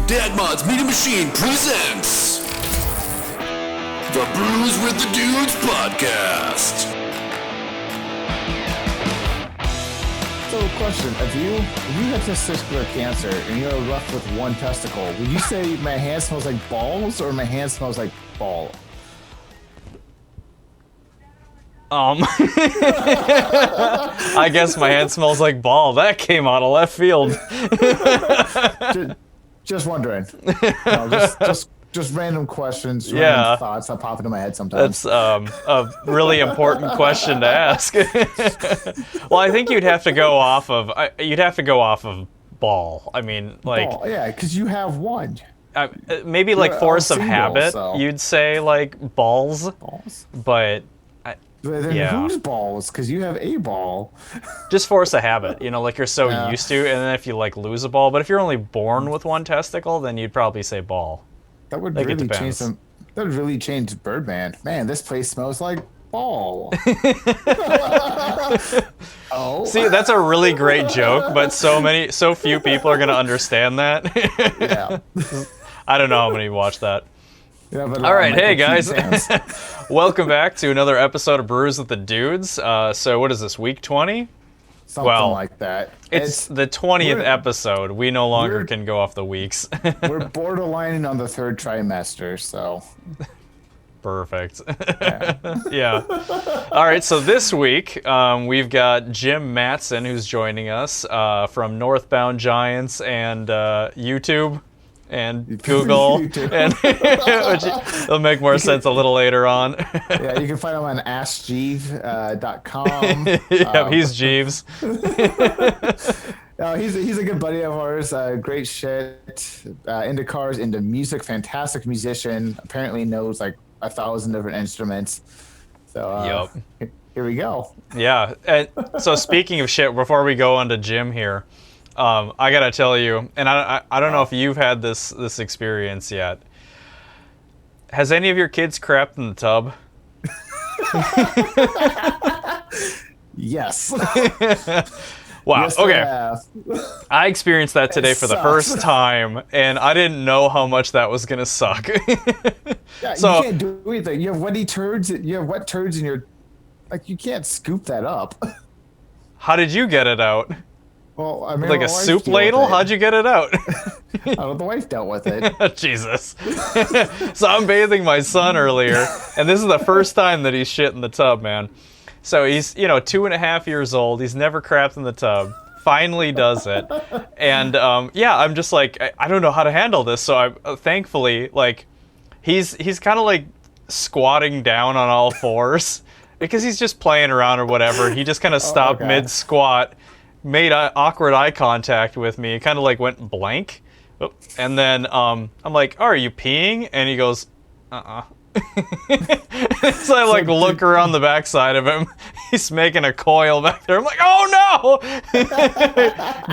Dad Mod's Media Machine presents the Brews with the Dudes podcast. So, question: If you had testicular cancer and you're left with one testicle, would you say my hand smells like balls or my hand smells like ball? I guess my hand smells like ball. That came out of left field. Just wondering. Just random questions, Yeah. random thoughts that pop into my head sometimes. That's a really important question to ask. Well, I think you'd have to go off of ball. I mean, like, ball, yeah, because you have one. maybe like You're force of single, habit. so. You'd say like balls, Balls. but But then Yeah. whose balls? Because you have a ball. just force of habit. You know, like you're so Yeah. used to, and then if you like lose a ball, but if you're only born with one testicle, then you'd probably say ball. That would Like, it really change depends. some. That would really change Birdman. Man, this place smells like ball. Oh. See, that's a really great joke, but so few people are gonna understand that. Yeah. I don't know how many watch that. Yeah, but, All right, hey Michael guys, Keaton fans. welcome back to another episode of Brews with the Dudes. So what is this, week 20? Something Well, like that. It's the 20th we're- episode. We no longer we're- can go off the weeks. We're borderlining on the third trimester, so Perfect. yeah. Yeah. All right, so this week we've got Jim Mattson who's joining us from Northbound Giants and YouTube and Google, YouTube. and which it'll make more sense a little later on. Yeah, you can find him on AskJeeves.com. Yep, he's Jeeves. He's a good buddy of ours. Great shit. Into cars, into music. Fantastic musician. Apparently knows like 1,000 different instruments. So here we go. Yeah. And so speaking of shit, before we go on to Jim here, I gotta tell you, and I don't know if you've had this experience yet. Has any of your kids crapped in the tub? Yes. Wow. Yes, Okay. I have. I experienced that today for the sucks. first time, and I didn't know how much that was gonna suck. Yeah, So- you can't do anything. You have wet turds in your, like, you can't scoop that up. How did you get it out? Well, I mean, Like a soup ladle? How'd you get it out? The wife dealt with it. Jesus. So I'm bathing my son earlier, and this is the first time that he's shit in the tub, man. So he's, 2.5 years old. He's never crapped in the tub. Finally does it. And, I'm just like, I don't know how to handle this. So I thankfully, like, he's kind of like squatting down on all fours because he's just playing around or whatever. He just kind of stopped okay. mid-squat, made awkward eye contact with me, kind of like went blank. Oh, and then I'm like, oh, are you peeing? And he goes, uh-uh. So I like look around the backside of him. He's making a coil back there. I'm like, oh no!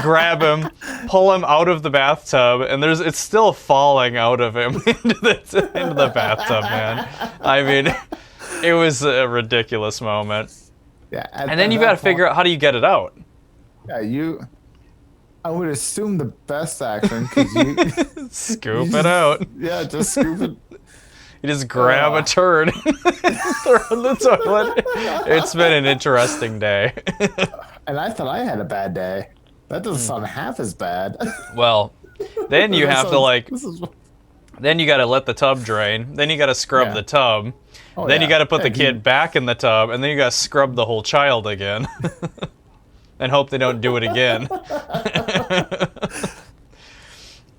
Grab him, pull him out of the bathtub, and it's still falling out of him into the bathtub, man. I mean, it was a ridiculous moment. Yeah. And then you got to figure out how do you get it out. Yeah, I would assume the best action because you. Scoop it out. Yeah, just scoop it. You just grab a turd, throw it in the toilet. It's been an interesting day. And I thought I had a bad day. That doesn't sound half as bad. Well, then you have to like, This is, then you got to let the tub drain. Then you got to scrub Yeah. the tub. oh, Then you yeah. got to put the Yeah, kid back in the tub, and then you got to scrub the whole child again, and hope they don't do it again.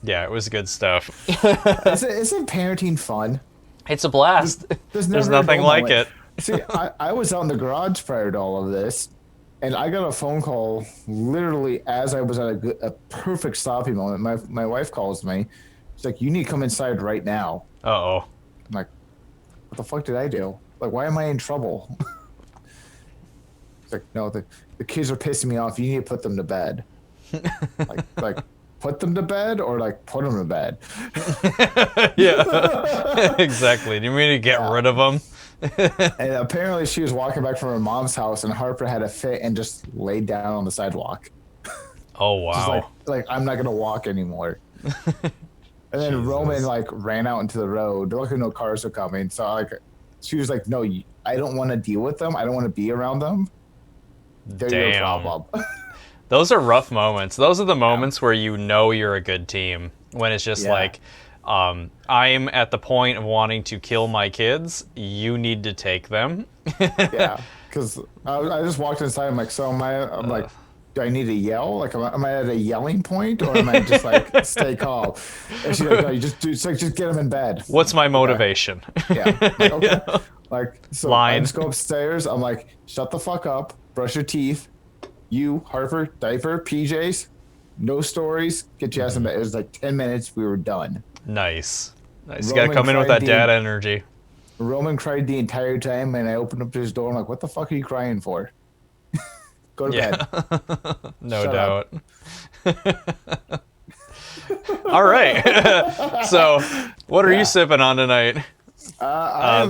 Yeah, it was good stuff. Isn't parenting fun? It's a blast. There's There's never a nothing dull like moment. it. See, I was out in the garage prior to all of this, and I got a phone call literally as I was at a perfect stopping moment. My wife calls me. She's like, "You need to come inside right now." Uh-oh. I'm like, "What the fuck did I do? Like, why am I in trouble?" It's like, "No, the kids are pissing me off. You need to put them to bed." like put them to bed or like put them to bed. Yeah, exactly. Do you mean to get rid of them? And apparently she was walking back from her mom's house and Harper had a fit and just laid down on the sidewalk. Oh, She's wow. like I'm not gonna walk anymore. And then Jesus. Roman like ran out into the road. Luckily, no cars were coming. So she was like, "No, I don't want to deal with them. I don't want to be around them. They're your problem." Those are rough moments. Those are the moments where you know you're a good team. When it's just like, I'm at the point of wanting to kill my kids. You need to take them. Yeah, because I just walked inside. I'm like, so I'm like, do I need to yell? Like, am I at a yelling point, or am I just like stay calm? And she's like, no, just get them in bed. What's my motivation? Okay. Yeah. Like, okay. Like, so Line. I just go upstairs. I'm like, shut the fuck up. Brush your teeth. You, Harper, diaper, PJs, no stories. Get your ass in bed. It was like 10 minutes. We were done. Nice. You gotta come in with that dad energy. Roman cried the entire time, and I opened up his door. I'm like, what the fuck are you crying for? Go to bed. No doubt. All right. So, what are you sipping on tonight?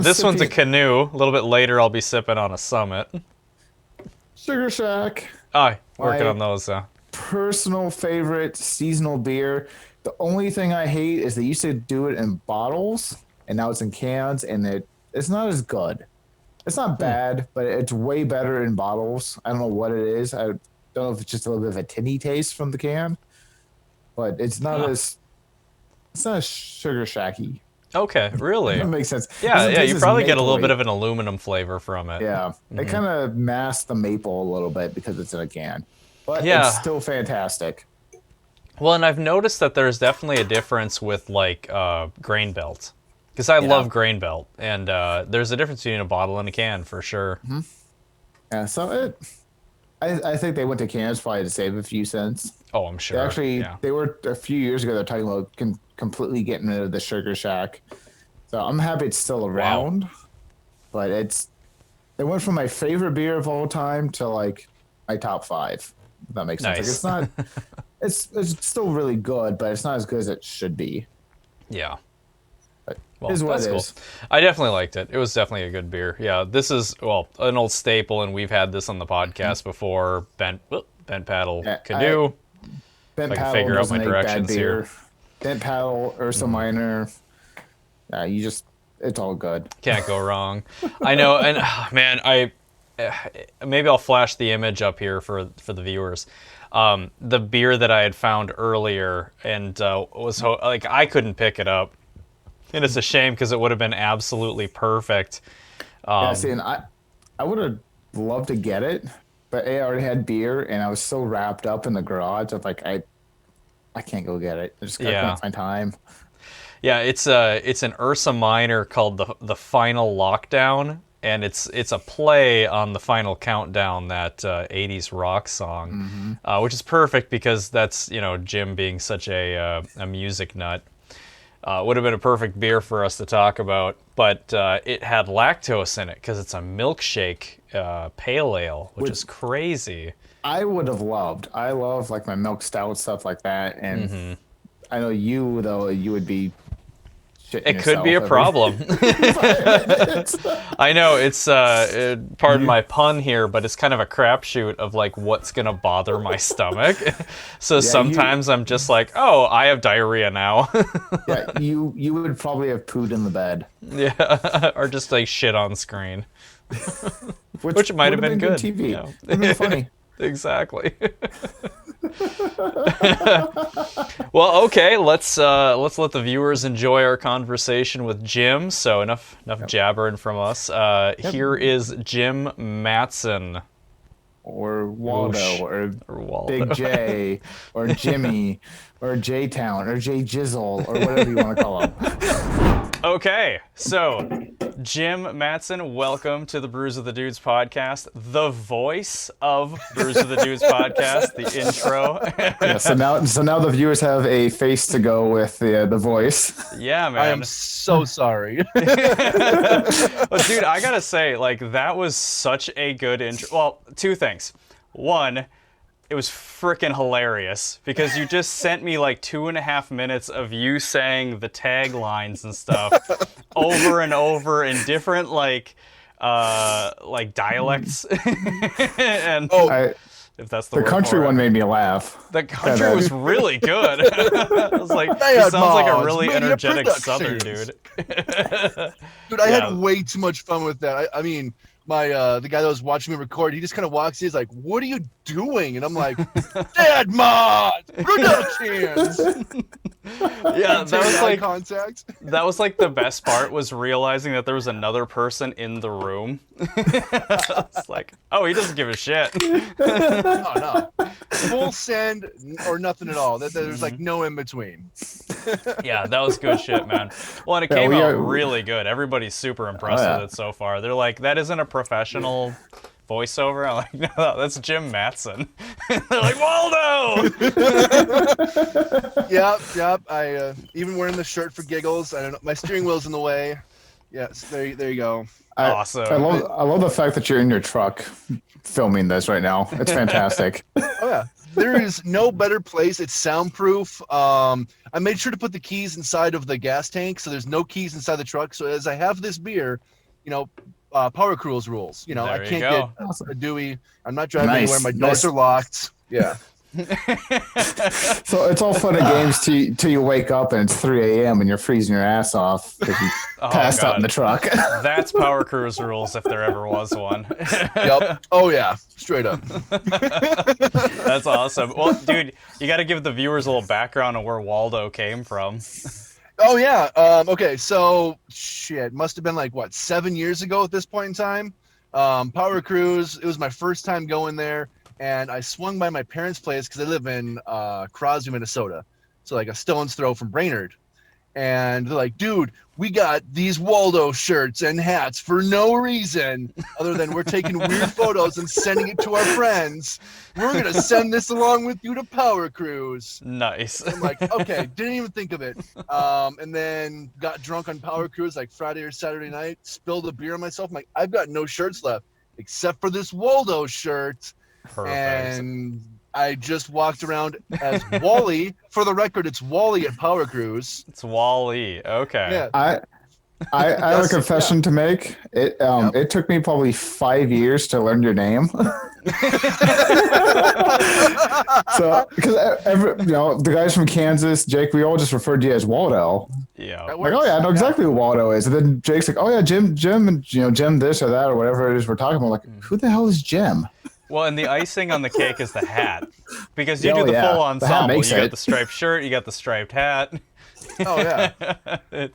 This one's a canoe. A little bit later, I'll be sipping on a Summit. Sugar Shack. Working on those. Personal favorite seasonal beer. The only thing I hate is they used to do it in bottles, and now it's in cans, and it's not as good. It's not bad, but it's way better in bottles. I don't know what it is. I don't know if it's just a little bit of a tinny taste from the can, but it's not as Sugar Shacky. Okay, really? That makes sense. Yeah. You probably get a little bit of an aluminum flavor from it. Yeah, it kind of masks the maple a little bit because it's in a can, but it's still fantastic. Well, and I've noticed that there's definitely a difference with like grain belt, because I love grain belt, and there's a difference between a bottle and a can for sure. Mm-hmm. Yeah, so I think they went to cans probably to save a few cents. Oh, I'm sure. They were a few years ago. They're talking about completely getting rid of the Sugar Shack. So I'm happy it's still around, but it went from my favorite beer of all time to like my top 5. If that makes sense. Like, it's not. It's still really good, but it's not as good as it should be. Yeah. But well, is what that's it cool. is. I definitely liked it. It was definitely a good beer. Yeah, this is an old staple, and we've had this on the podcast before. Bent Paddle Canoe. Bent I can Paddle figure out my doesn't make directions bad beer. here. Bent Paddle, Ursa Minor. It's all good. Can't go wrong. I know, and man, maybe I'll flash the image up here for the viewers. The beer that I had found earlier, and I couldn't pick it up, and it's a shame because it would have been absolutely perfect. And I would have loved to get it, but I already had beer, and I was so wrapped up in the garage. I'm like, I can't go get it. I just couldn't find time. Yeah, it's an Ursa Minor called the Final Lockdown, and it's a play on the Final Countdown, that 80s rock song, which is perfect because that's Jim being such a music nut. Would have been a perfect beer for us to talk about, but it had lactose in it because it's a milkshake pale ale, which is crazy. I would have loved. I love like my milk stout, stuff like that, and I know you would be. It could be a problem. I know it's pardon my pun here, but it's kind of a crapshoot of like what's gonna bother my stomach. So sometimes I'm just like, oh, I have diarrhea now. Yeah, you would probably have pooed in the bed. Yeah, or just like shit on screen, which might have been good. TV, would have been funny. Exactly. Well, okay, let's let the viewers enjoy our conversation with Jim. So enough jabbering from us. Here is Jim Mattson. Or Waldo, or Waldo. Big J, or Jimmy, or J-Town, or J Jizzle, or whatever you want to call him. Okay, so Jim Mattson, welcome to the Brews of the Dudes podcast, the voice of Brews of the Dudes podcast, the intro. Yeah, so now the viewers have a face to go with the voice. Yeah, man. I am so sorry. Well, dude, I gotta say, like, that was such a good intro. Well, two things. One, it was freaking hilarious because you just sent me like 2.5 minutes of you saying the taglines and stuff over and over in different like dialects. And if that's the The word country for it. one made me laugh. The country was really good. I was like, he sounds like a really energetic Southern dude. Dude, I Yeah. had way too much fun with that. I mean, my the guy that was watching me record, he just kind of walks in, he's like, "What are you doing?" And I'm like, "Dad Mod Productions." Yeah, that was Eye like contact. that was like the best part was realizing that there was another person in the room. It's like, oh, he doesn't give a shit. No. Full send or nothing at all. There's like no in between. Yeah, that was good shit, man. Well, and it came out really good. Everybody's super impressed with it so far. They're like, that isn't a professional voiceover. I'm like, no, that's Jim Mattson. They're like, Waldo! Yep. I even wearing the shirt for giggles. I don't know. My steering wheel's in the way. Yes, there you go. Awesome. I love the fact that you're in your truck filming this right now. It's fantastic. Oh yeah. There is no better place. It's soundproof. I made sure to put the keys inside of the gas tank, so there's no keys inside the truck. So as I have this beer, Powercruise rules. I can't get a Dewey. I'm not driving anywhere. My doors are locked. Yeah. So it's all fun and games till you wake up and it's 3 a.m. and you're freezing your ass off because you passed out in the truck. That's Powercruise rules if there ever was one. Yep. Oh yeah. Straight up. That's awesome. Well, dude, you got to give the viewers a little background on where Waldo came from. Oh yeah. Okay. So shit. Must have been like 7 years ago at this point in time. Powercruise. It was my first time going there. And I swung by my parents' place because I live in Crosby, Minnesota. So like a stone's throw from Brainerd. And they're like, dude, we got these Waldo shirts and hats for no reason other than we're taking weird photos and sending it to our friends. We're going to send this along with you to Powercruise. Nice. I'm like, okay, didn't even think of it. And then got drunk on Powercruise like Friday or Saturday night, spilled a beer on myself. I'm like, I've got no shirts left except for this Waldo shirt. Perfect. And I just walked around as Wally. For the record, it's Wally at Powercruise. It's Wally. Okay. Yeah. I have a confession to make. It took me probably 5 years to learn your name. So, because the guys from Kansas, Jake, we all just referred to you as Waldo. Yeah. Like, oh yeah, I know exactly who Waldo is. And then Jake's like, oh yeah, Jim, and Jim this or that or whatever it is we're talking about. Like, who the hell is Jim? Well, and the icing on the cake is the hat, because you do the full ensemble. You got the striped shirt, you got the striped hat. Oh yeah.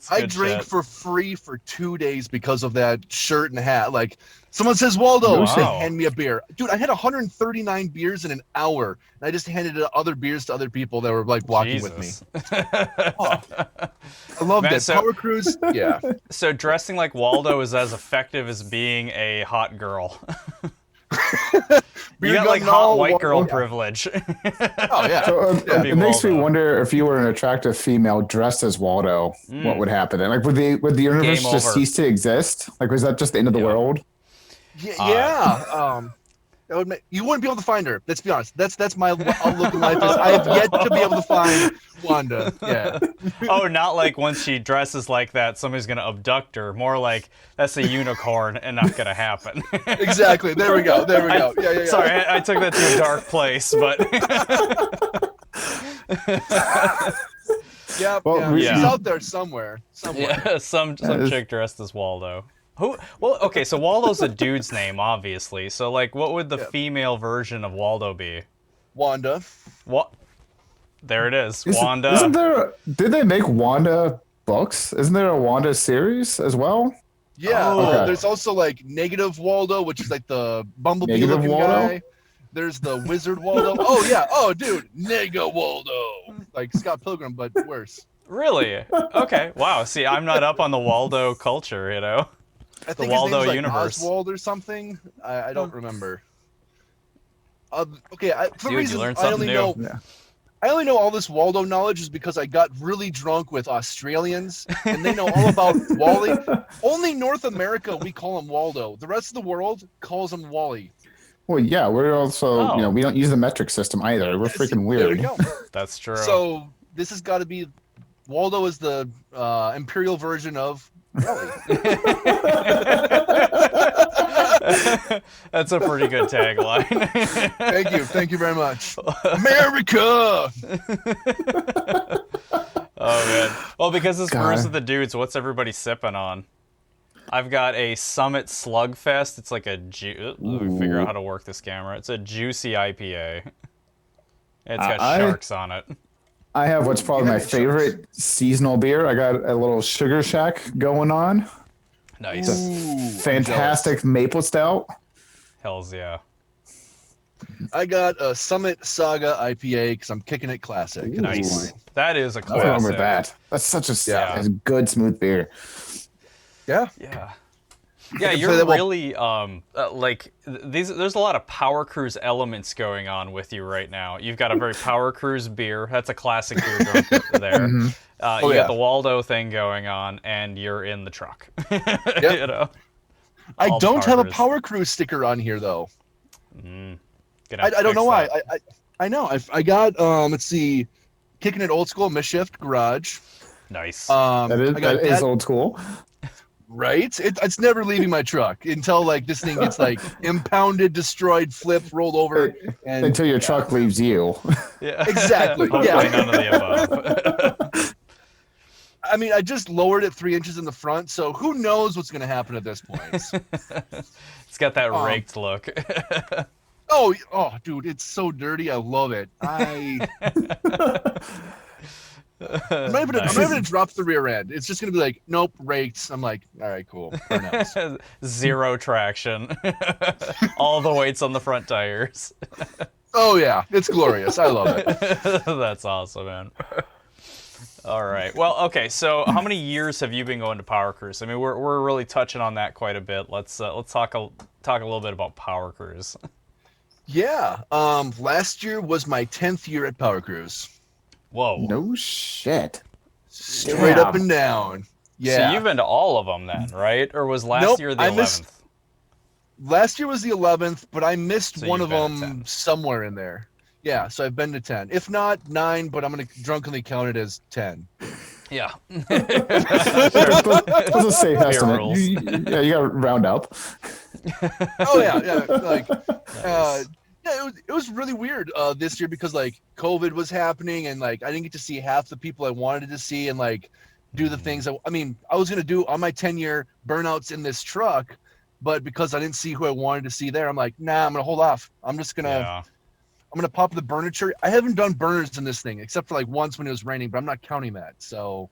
I drank for free for 2 days because of that shirt and hat. Like, someone says Waldo, hand me a beer. Dude, I had 139 beers in an hour, and I just handed other beers to other people that were like walking with me. Oh, I loved it. Powercruise, yeah. So dressing like Waldo is as effective as being a hot girl. You got like hot white girl privilege. Oh yeah. So it makes me wonder if you were an attractive female dressed as Waldo, what would happen? And like, would the universe just cease to exist? Like, was that just the end of the world? Yeah. That would you wouldn't be able to find her. Let's be honest. That's my outlook in life. Is I have yet to be able to find Wanda. Yeah. Oh, not like once she dresses like that, somebody's gonna abduct her. More like that's a unicorn and not gonna happen. Exactly. There we go. Yeah. Sorry, I took that to a dark place, but. She's out there somewhere. Yeah, some chick dressed as Waldo. Who? Well, okay, so Waldo's a dude's name, obviously. So, like, what would the female version of Waldo be? Wanda. What? There it is, Wanda. Isn't there? Did they make Wanda books? Isn't there a Wanda series as well? Yeah. There's also like Negative Waldo, which is like the bumblebee-looking guy. There's the Wizard Waldo. Oh yeah. Oh dude, Nega Waldo. Like Scott Pilgrim, but worse. Really? Okay. Wow. See, I'm not up on the Waldo culture, you know. I think the Waldo his name's like universe. Oswald or something. I don't remember. Okay, for Dude, reason you learned I something only new. know. I only know all this Waldo knowledge is because I got really drunk with Australians, and they know all about Wally. Only North America we call him Waldo. The rest of the world calls him Wally. Well, yeah, we're also we don't use the metric system either. We're freaking weird. There we go. That's true. So this has got to be Waldo is the imperial version of Wally. That's a pretty good tagline. Thank you very much. America. Oh man. Well, because it's Brews with the Dudes, what's everybody sipping on? I've got a Summit Slugfest. It's like a let me figure out how to work this camera. It's a juicy IPA. It's got sharks on it. I have what's probably my favorite seasonal beer. I got a little Sugar Shack going on. Nice. It's a fantastic maple stout. Hells yeah. I got a Summit Saga IPA because I'm kicking it classic. Nice. That is a Nothing wrong classic. with that. That's such a Yeah. it's a good smooth beer. Yeah. Yeah. Yeah, you're really like there's a lot of Powercruise elements going on with you right now. You've got a very Powercruise beer. That's a classic beer drunk there. You got the Waldo thing going on, and you're in the truck. Yep. You know. I don't have a Powercruise sticker on here though. I don't know why. I know. I got let's see, Kicking It Old School Mischief Garage. Nice. That is old school. Right? It's never leaving my truck until like this thing gets like impounded, destroyed, flipped, rolled over, and until your truck leaves you. Yeah. Exactly. Hopefully none of the above. I mean, I just lowered it 3 inches in the front, so who knows what's going to happen at this point. It's got that raked look. Oh, dude, it's so dirty. I love it. I'm not even gonna drop the rear end. It's just gonna be like, nope, raked. I'm like, all right, cool. Zero traction. All the weight's on the front tires. Oh yeah, it's glorious. I love it. That's awesome, man. All right. Well, okay. So, how many years have you been going to Powercruise? I mean, we're really touching on that quite a bit. Let's talk a little bit about Powercruise. Yeah. Last year was my 10th year at Powercruise. Whoa. No shit. Straight up and down. Yeah. So you've been to all of them then, right? Or was last year the 11th? Last year was the 11th, but I missed one of them somewhere in there. Yeah, so I've been to 10. If not 9, but I'm going to drunkenly count it as 10. Yeah. That's a safe estimate. You got to round up. Oh, yeah. Like, it was really weird this year because like COVID was happening and like I didn't get to see half the people I wanted to see and like do the things I was gonna do on my 10-year burnouts in this truck, but because I didn't see who I wanted to see there, I'm like, nah, I'm gonna hold off. I'm gonna pop the burner cherry. I haven't done burners in this thing except for like once when it was raining, but I'm not counting that. So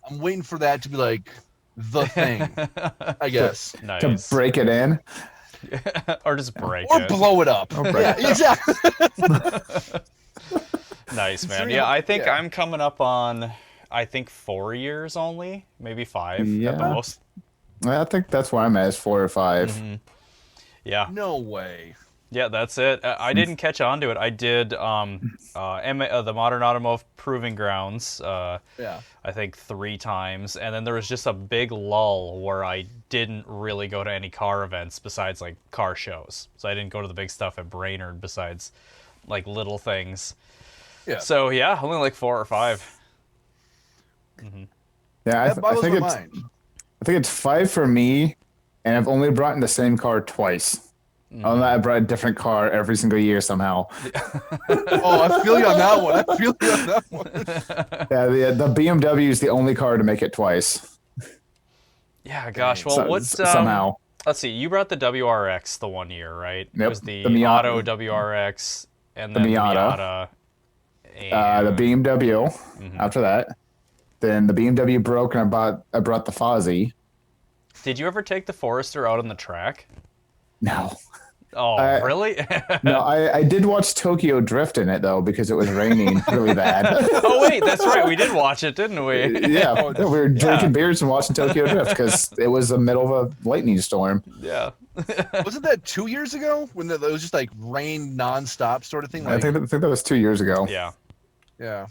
I'm waiting for that to be like the thing, I guess. Nice. To break it in. Or just break or it. blow it up. Yeah, exactly. Nice, man. Yeah, I think I'm coming up on, 4 years only, maybe 5 at the most. I think that's where I'm at, is 4 or 5. Mm-hmm. Yeah. No way. Yeah, that's it. I didn't catch on to it. I did the Modern Automotive Proving Grounds, I think 3 times. And then there was just a big lull where I didn't really go to any car events besides like car shows. So I didn't go to the big stuff at Brainerd besides like little things. Yeah. So yeah, only like 4 or 5. Mm-hmm. Yeah, I think it's 5 for me, and I've only brought in the same car twice. I brought a different car every single year somehow. Oh, I feel you on that one. Yeah, the BMW is the only car to make it twice. Yeah, gosh. Well, somehow. Let's see. You brought the WRX the one year, right? Yep. It was the Auto WRX and then the Miata. The BMW after that. Then the BMW broke, and I brought the Fozzie. Did you ever take the Forester out on the track? No. Oh, really? No, I did watch Tokyo Drift in it, though, because it was raining really bad. Oh, wait, that's right. We did watch it, didn't we? Yeah, we were drinking beers and watching Tokyo Drift because it was the middle of a lightning storm. Yeah. Wasn't that 2 years ago when it was just like rain nonstop sort of thing? Like, I think that was 2 years ago. Yeah. Yeah.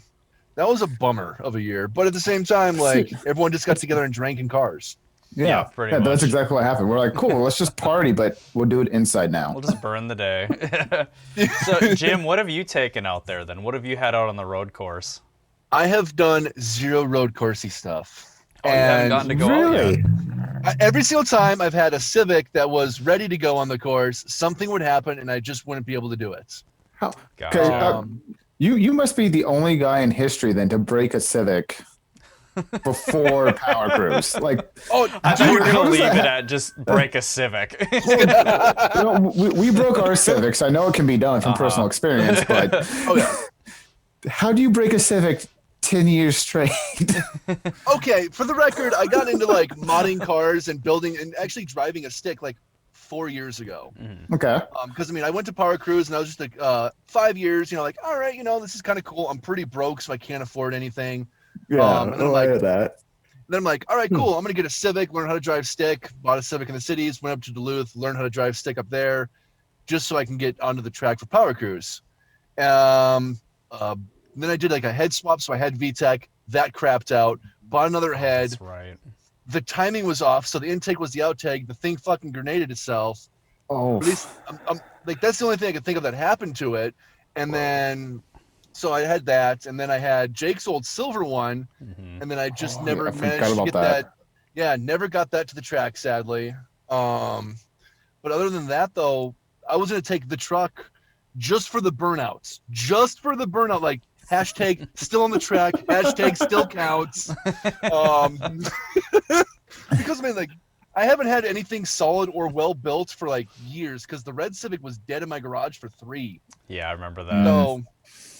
That was a bummer of a year. But at the same time, like, everyone just got together and drank in cars. Yeah, pretty much. That's exactly what happened. We're like, cool, let's just party, but we'll do it inside now. We'll just burn the day. So, Jim, what have you taken out there then? What have you had out on the road course? I have done 0 road coursey stuff. Oh, you haven't gotten to go out yet? Every single time I've had a Civic that was ready to go on the course, something would happen and I just wouldn't be able to do it. How? Gotcha. You must be the only guy in history then to break a Civic before Powercruise. Like, I thought you were how gonna does leave that it at just break a Civic. we broke our Civics. I know it can be done from personal experience, but how do you break a Civic 10 years straight? Okay, for the record, I got into like modding cars and building and actually driving a stick like 4 years ago. Okay. Because I mean, I went to Powercruise and I was just like 5 years, like, all right, this is kind of cool. I'm pretty broke, so I can't afford anything. Yeah, and then I'm like, I hear that. then I'm like, all right, cool. I'm gonna get a Civic, learn how to drive stick. Bought a Civic in the cities, went up to Duluth, learned how to drive stick up there, just so I can get onto the track for Powercruise. Then I did like a head swap, so I had VTEC. That crapped out. Bought another head. That's right. The timing was off, so the intake was the outtake. The thing fucking grenaded itself. Oh, At least, I'm like, that's the only thing I could think of that happened to it. And then, so I had that, and then I had Jake's old silver one, and then I just never managed to get that. Yeah, never got that to the track, sadly. But other than that, though, I was gonna take the truck just for the burnouts, like. Hashtag still on the track. Hashtag still counts. Because I mean, like, I haven't had anything solid or well built for like years. Because the red Civic was dead in my garage for 3. Yeah, I remember that. So,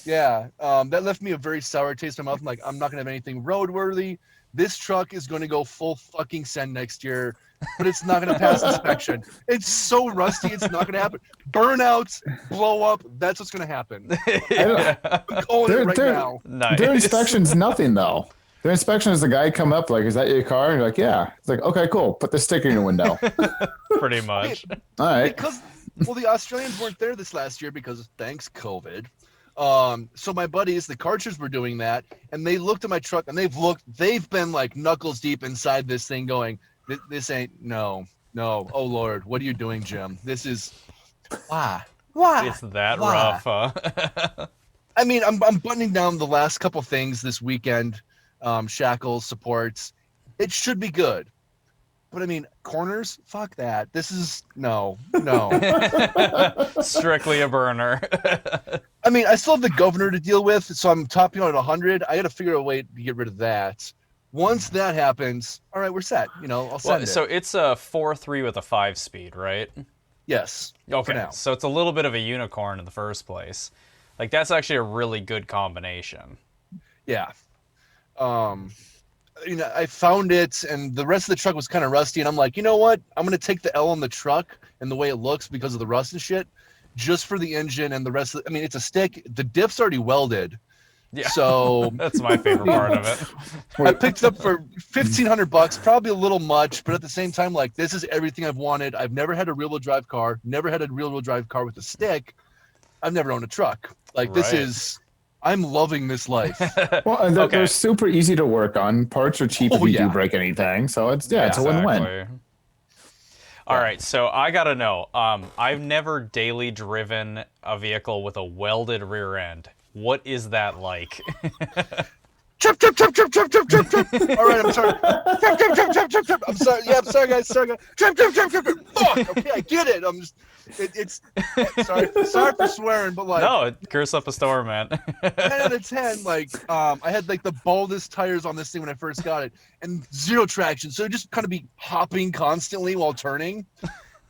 yeah, that left me a very sour taste in my mouth. I'm like, I'm not gonna have anything roadworthy. This truck is going to go full fucking send next year, but it's not going to pass inspection. It's so rusty, it's not going to happen. Burnouts, blow up, that's what's going to happen. I'm calling it right now. Nice. Their inspection's nothing, though. Their inspection is the guy come up, like, is that your car? And you're like, yeah. It's like, okay, cool. Put the sticker in your window. Pretty much. All right. Because, well, the Australians weren't there this last year because thanks COVID. So my buddies, the Karchers, were doing that, and they looked at my truck, and they've been like knuckles deep inside this thing going, this ain't, no, oh Lord, what are you doing, Jim? This is, why? It's that rough, huh? I mean, I'm buttoning down the last couple things this weekend, shackles, supports. It should be good. But I mean, corners, fuck that. This is, no. Strictly a burner. I mean, I still have the governor to deal with, so I'm topping out at 100. I got to figure out a way to get rid of that. Once that happens, all right, we're set. I'll send it. So it's a 4.3 with a 5-speed, right? Yes. Okay, For now. so it's a little bit of a unicorn in the first place. Like, that's actually a really good combination. Yeah. I found it, and the rest of the truck was kind of rusty, and I'm like, you know what? I'm going to take the L on the truck and the way it looks because of the rust and shit, just for the engine and the rest of I mean, it's a stick. The diff's already welded. Yeah. So that's my favorite part of it. I picked it up for $1,500, probably a little much, but at the same time, like, this is everything I've wanted. I've never had a rear-wheel drive car, never had a rear-wheel drive car with a stick. I've never owned a truck. Like, this is, I'm loving this life. Well, and they're super easy to work on. Parts are cheap if you do break anything. So it's it's a win-win. All right, so I gotta know. I've never daily driven a vehicle with a welded rear end. What is that like? Trip. All right, I'm sorry. Trip. I'm sorry. Yeah, I'm sorry, guys. Trip. Fuck. Okay, I get it. I'm just. It's. Sorry for swearing, but like. No, curse up a storm, man. 10 out of 10. Like, I had like the baldest tires on this thing when I first got it, and zero traction, so just kind of be hopping constantly while turning.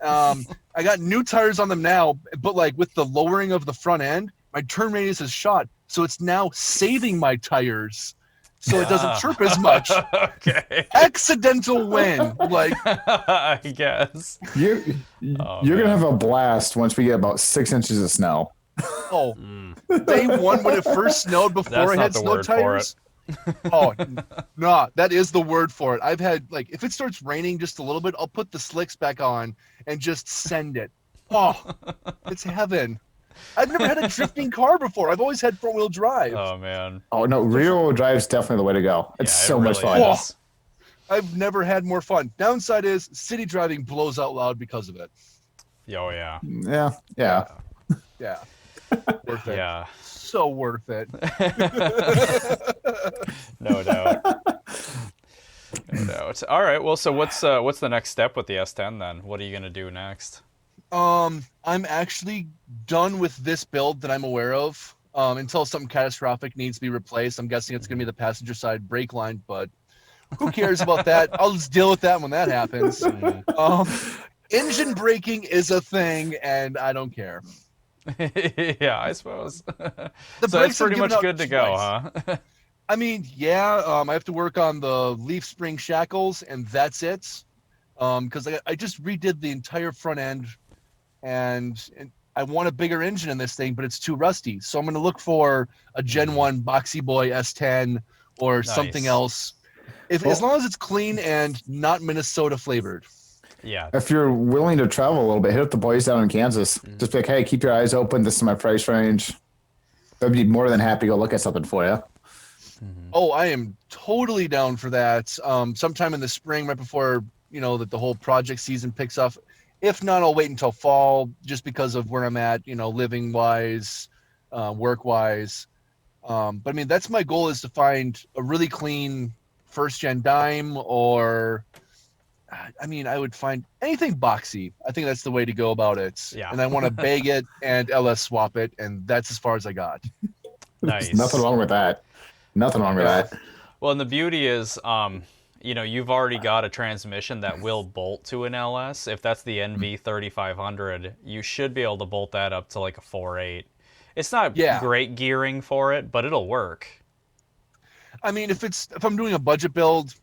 I got new tires on them now, but like with the lowering of the front end, my turn radius is shot, so it's now saving my tires, so it doesn't chirp as much. Okay. Accidental win, like. I guess. You're gonna have a blast once we get about 6 inches of snow. Oh, day one when it first snowed before I had snow tires. Oh, no, that is the word for it. I've had, like, if it starts raining just a little bit, I'll put the slicks back on and just send it. Oh, it's heaven. I've never had a drifting car before. I've always had front-wheel drive. Oh, man. Oh, no, rear-wheel drive is definitely the way to go. It's so much fun. Oh, I've never had more fun. Downside is city driving blows out loud because of it. Oh, yeah. Yeah. Worth it. Yeah. So worth it. No doubt. No doubt. All right. Well, so what's the next step with the S10 then? What are you gonna do next? I'm actually done with this build that I'm aware of. Until something catastrophic needs to be replaced. I'm guessing it's gonna be the passenger side brake line, but who cares about that? I'll just deal with that when that happens. Engine braking is a thing, and I don't care. Yeah, I suppose. The So it's brakes have pretty given much out good to go, twice. huh? I mean, yeah, I have to work on the leaf spring shackles, and that's it. Because I just redid the entire front end, and I want a bigger engine in this thing, but it's too rusty. So I'm going to look for a Gen 1 Boxy Boy S10 or something Nice. else. As long as it's clean and not Minnesota flavored. Yeah. If you're willing to travel a little bit, hit up the boys down in Kansas. Just be like, hey, keep your eyes open. This is my price range. They'd be more than happy to go look at something for you. Oh, I am totally down for that. Sometime in the spring, right before that the whole project season picks up. If not, I'll wait until fall, just because of where I'm at, living wise, work wise. But I mean, that's my goal, is to find a really clean first gen dime, or I mean, I would find anything boxy. I think that's the way to go about it. Yeah. And I want to bag it and LS swap it, and that's as far as I got. Nice. There's nothing wrong with that. Nothing wrong with that. Well, and the beauty is, you've already got a transmission that will bolt to an LS. If that's the NV3500, you should be able to bolt that up to like a 4.8. It's not great gearing for it, but it'll work. I mean, if I'm doing a budget build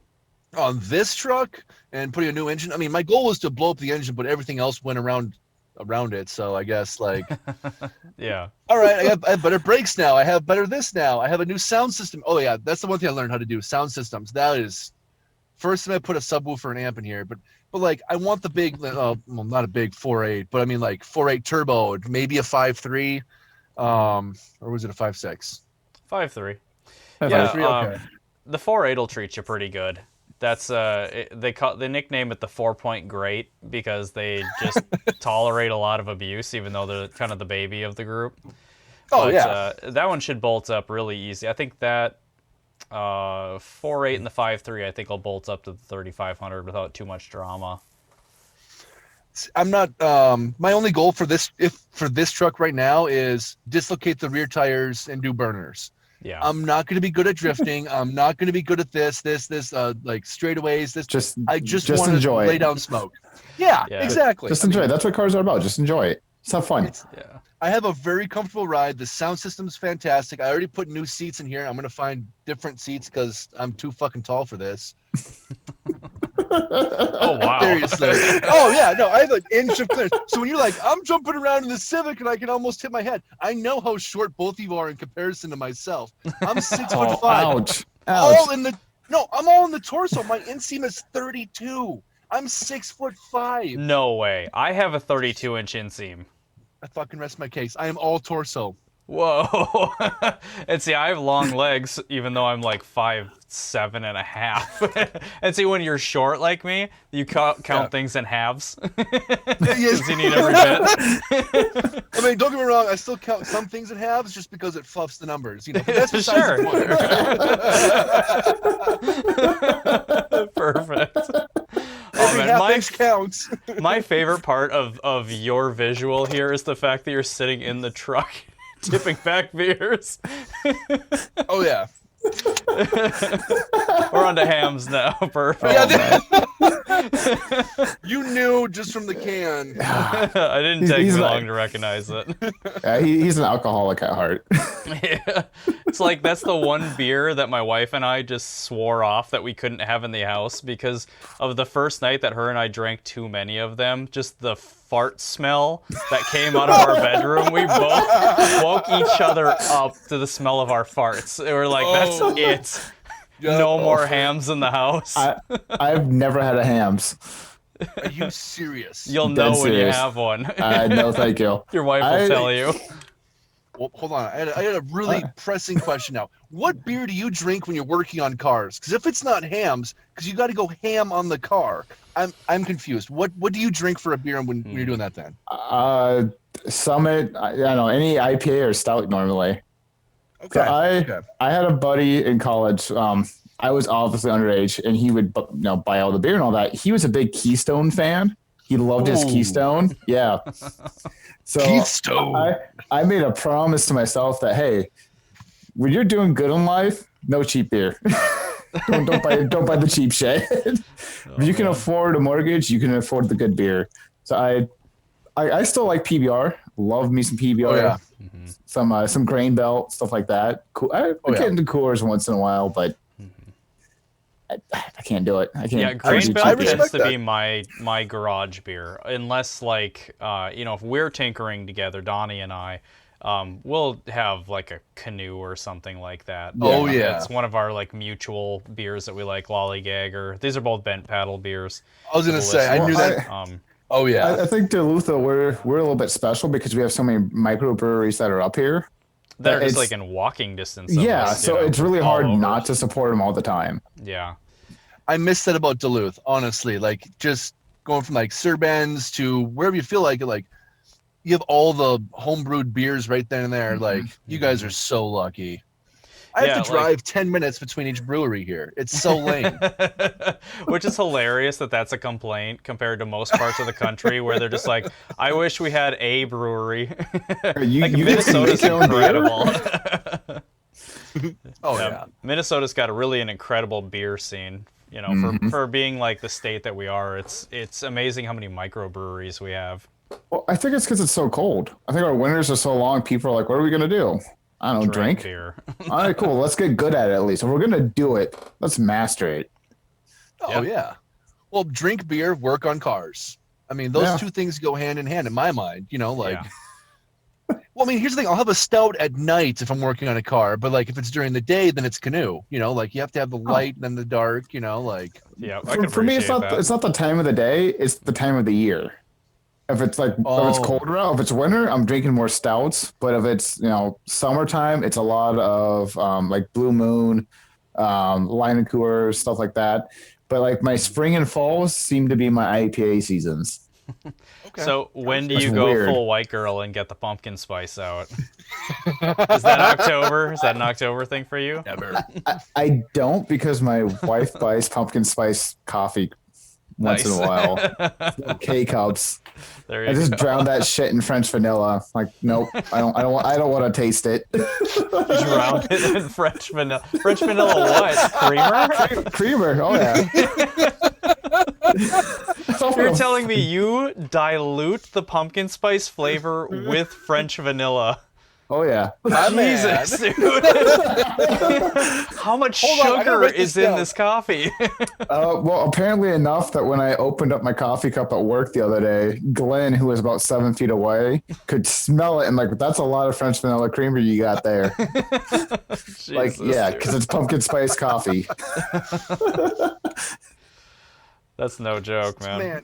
on this truck and putting a new engine, I mean, my goal was to blow up the engine, but everything else went around it. So I guess yeah. All right, I have better brakes now. I have better this now. I have a new sound system. Oh yeah, that's the one thing I learned how to do. Sound systems. That is first time I put a subwoofer and amp in here, but I want the big, well, not a big 4.8, but I mean 4.8 turbo, maybe a 5.3, or was it a 5.6? 5.3. Yeah, 5.3, okay. The 4.8 will treat you pretty good. That's they nickname it the 4-point great because they just tolerate a lot of abuse, even though they're kind of the baby of the group. That one should bolt up really easy. I think that 4.8 and the 5.3, I think will bolt up to the 3500 without too much drama. I'm not. My only goal for this truck right now is dislocate the rear tires and do burners. Yeah. I'm not going to be good at drifting. I'm not going to be good at this, like straightaways. I just want to lay down smoke. Yeah, exactly. Just enjoy it. That's what cars are about. Just enjoy it. It's have fun. I have a very comfortable ride. The sound system's fantastic. I already put new seats in here. I'm going to find different seats because I'm too fucking tall for this. Oh, wow. Seriously. Oh, yeah. No, I have an inch of clearance. So when you're like, I'm jumping around in the Civic and I can almost hit my head, I know how short both of you are in comparison to myself. I'm 6'5". Ouch. I'm all in the torso. My inseam is 32. I'm 6'5". No way. I have a 32-inch inseam. I fucking rest my case. I am all torso. Whoa. And see, I have long legs, even though I'm like 5'7.5". And see, when you're short like me, you count things in halves. Because you need every bit. I mean, don't get me wrong, I still count some things in halves just because it fluffs the numbers. But that's besides the point. Perfect. Every half inch counts. My favorite part of your visual here is the fact that you're sitting in the truck tipping back beers. Oh yeah. We're on to hams now. Perfect. Yeah, you knew just from the can. I didn't take me long to recognize it. He's an alcoholic at heart. Yeah. It's like that's the one beer that my wife and I just swore off that we couldn't have in the house because of the first night that her and I drank too many of them. Just the fart smell that came out of our bedroom. We both woke each other up to the smell of our farts. We were like, that's it. No more hams in the house. I've never had a hams. Are you serious? You'll know when you have one. No, thank you. Your wife will tell you. Well, hold on. I had a really pressing question now. What beer do you drink when you're working on cars? Because if it's not hams, because you got to go ham on the car. I'm confused. What do you drink for a beer when you're doing that then? Summit. I don't know, any IPA or stout normally. Okay. So I had a buddy in college. I was obviously underage, and he would buy all the beer and all that. He was a big Keystone fan. He loved his Keystone. Yeah. So Keystone. I made a promise to myself that, hey, when you're doing good in life, no cheap beer. don't buy the cheap shit. If you can afford a mortgage, you can afford the good beer. So I still like PBR. Love me some PBR. Oh, yeah. Some Grain Belt, stuff like that. Cool. I get into coolers once in a while, but I can't do it. I can't. Yeah, Grain Belt tends to that. be my garage beer, unless like if we're tinkering together, Donnie and I, we'll have like a canoe or something like that. Oh yeah, it's one of our like mutual beers that we like. Lollygagger. These are both bent paddle beers. I was gonna say I knew that. Oh yeah, I think Duluth though we're a little bit special because we have so many microbreweries that are up here. They're just like in walking distance. Yeah, us, so it's really hard over. not to support them all the time. Yeah. I miss that about Duluth, honestly. Like just going from like Sir Ben's to wherever you feel like it, like you have all the homebrewed beers right then and there. Like you guys are so lucky. I have to drive 10 minutes between each brewery here. It's so lame. Which is hilarious that's a complaint compared to most parts of the country where they're just like, I wish we had a brewery. Minnesota's incredible. Minnesota's got an incredible beer scene. For being like the state that we are, it's amazing how many microbreweries we have. Well, I think it's because it's so cold. I think our winters are so long. People are like, "What are we gonna do? I don't know, drink beer." All right, cool. Let's get good at it at least. If we're gonna do it, let's master it. Oh yeah. Well, drink beer, work on cars. I mean, those two things go hand in hand in my mind. Well, I mean, here's the thing. I'll have a stout at night if I'm working on a car, but like if it's during the day, then it's canoe. Like you have to have the light and then the dark. For me, it's not the time of the day; it's the time of the year. If it's if it's colder out, if it's winter, I'm drinking more stouts. But if it's summertime, it's a lot of like Blue Moon, Line Coors, stuff like that. But like my spring and fall seem to be my IPA seasons. Okay. So when do you go full white girl and get the pumpkin spice out? Is that October? Is that an October thing for you? Never. I don't because my wife buys pumpkin spice coffee once in a while. K-cups. I just drown that shit in French vanilla. Like, nope, I don't want to taste it. Drown it in French vanilla. French vanilla what? Creamer? Creamer. Oh yeah. You're telling me you dilute the pumpkin spice flavor with French vanilla? Oh yeah. Jesus, dude. How much sugar is in this coffee? Well, apparently enough that when I opened up my coffee cup at work the other day, Glenn, who was about 7 feet away, could smell it and like, that's a lot of French vanilla creamer you got there. Jesus, because it's pumpkin spice coffee. That's no joke, man.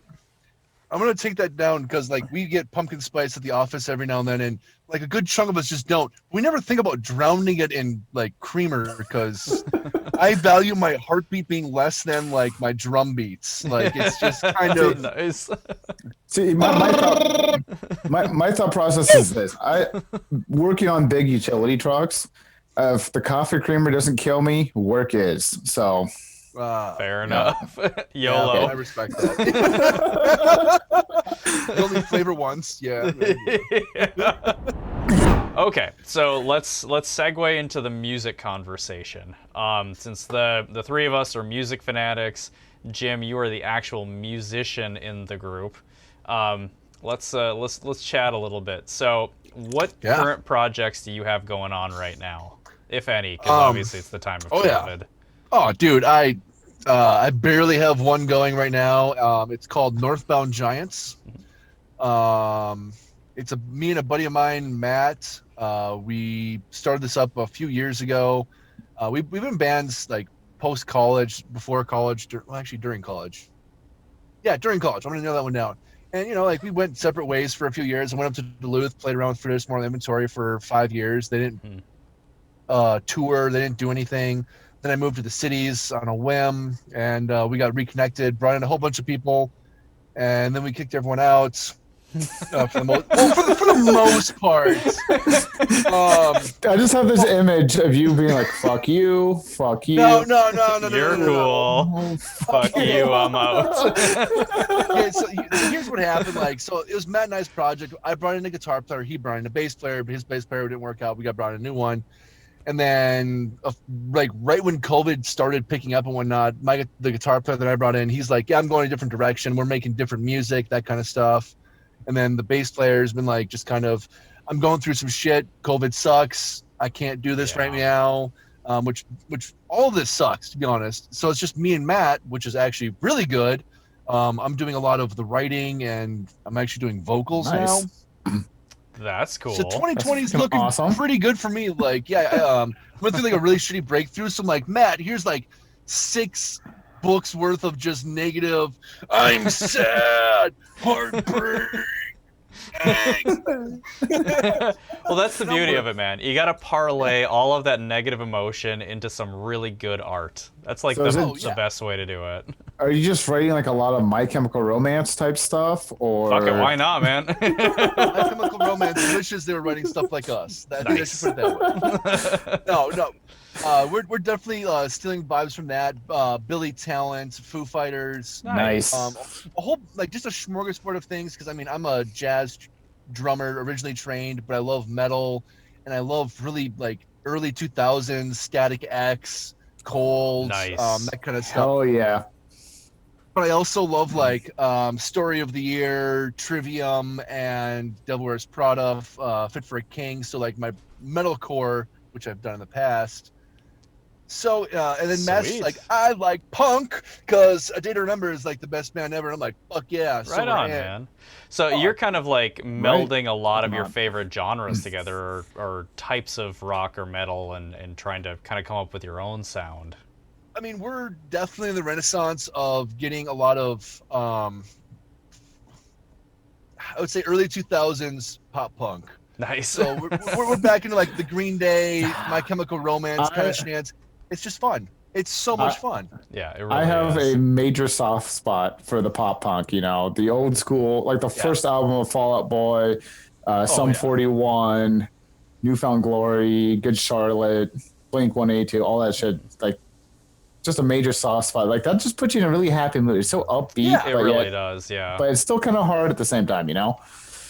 I'm gonna take that down because like we get pumpkin spice at the office every now and then, and like a good chunk of us just don't. We never think about drowning it in like creamer because I value my heartbeat being less than like my drum beats. Like it's just kind of nice. See, my thought process is this: working on big utility trucks. If the coffee creamer doesn't kill me, work is. So. Fair enough. YOLO. Yeah, I respect that. You only flavor once, yeah. Okay, so let's segue into the music conversation. Since the three of us are music fanatics, Jim, you are the actual musician in the group. Let's chat a little bit. So, what current projects do you have going on right now, if any? Because obviously it's the time of COVID. Yeah. Oh, dude, I barely have one going right now. It's called Northbound Giants. It's me and a buddy of mine, Matt. We started this up a few years ago. We've been bands like post college, before college, during college. Yeah, during college. I'm gonna nail that one down. And like we went separate ways for a few years. I went up to Duluth, played around with British Moral Inventory for 5 years. They didn't tour. They didn't do anything. Then I moved to the cities on a whim, and we got reconnected, brought in a whole bunch of people, and then we kicked everyone out. For the most part. I just have this image of you being like, "Fuck you, fuck you." No. You're cool. Oh, Fuck you, I'm out. Okay, so here's what happened. Like, so it was Matt and I's project. I brought in a guitar player. He brought in a bass player, but his bass player didn't work out. We got brought in a new one. And then, like right when COVID started picking up and whatnot, the guitar player that I brought in, he's like, "Yeah, I'm going a different direction. We're making different music, that kind of stuff." And then the bass player's been like, just kind of, "I'm going through some shit. COVID sucks. I can't do this right now." Which all of this sucks, to be honest. So it's just me and Matt, which is actually really good. I'm doing a lot of the writing, and I'm actually doing vocals now. That's cool. So 2020 is looking pretty good for me. Like, went through like a really shitty breakthrough. So I'm like, "Matt, here's like 6 books worth of just negative. I'm sad, heartbreak." Well, that's the beauty of it, man. You gotta parlay all of that negative emotion into some really good art. That's like the best way to do it. Are you just writing like a lot of My Chemical Romance type stuff, or? Fuck it, why not, man? My Chemical Romance wishes they were writing stuff like us. I should put it that way. No. We're definitely stealing vibes from that. Billy Talent, Foo Fighters. Nice. A whole, like, just a smorgasbord of things, because I mean, I'm a jazz drummer, originally trained, but I love metal, and I love really like early 2000s Static X, Cold, that kind of stuff. Oh yeah. But I also love like Story of the Year, Trivium, and Devil Wears Prada, Fit for a King. So like my metalcore, which I've done in the past. So and then Matt's like, "I like punk because A Day to Remember is like the best band ever." And I'm like, "Fuck yeah!" Right on, man. So you're kind of like melding a lot of your favorite genres together, or types of rock or metal, and trying to kind of come up with your own sound. I mean, we're definitely in the renaissance of getting a lot of, I would say, early 2000s pop punk. Nice. So we're back into like the Green Day, My Chemical Romance kind of shenanigans. It's just fun. It's so much fun. Yeah, it really I have is. a major soft spot for the pop punk. You know, the old school, like the first album of Fall Out Boy, Sum 41, Newfound Glory, Good Charlotte, Blink 182, all that shit. Like, just a major soft spot. Like, that just puts you in a really happy mood. It's so upbeat. Yeah, it really does, yeah. But it's still kind of hard at the same time, you know?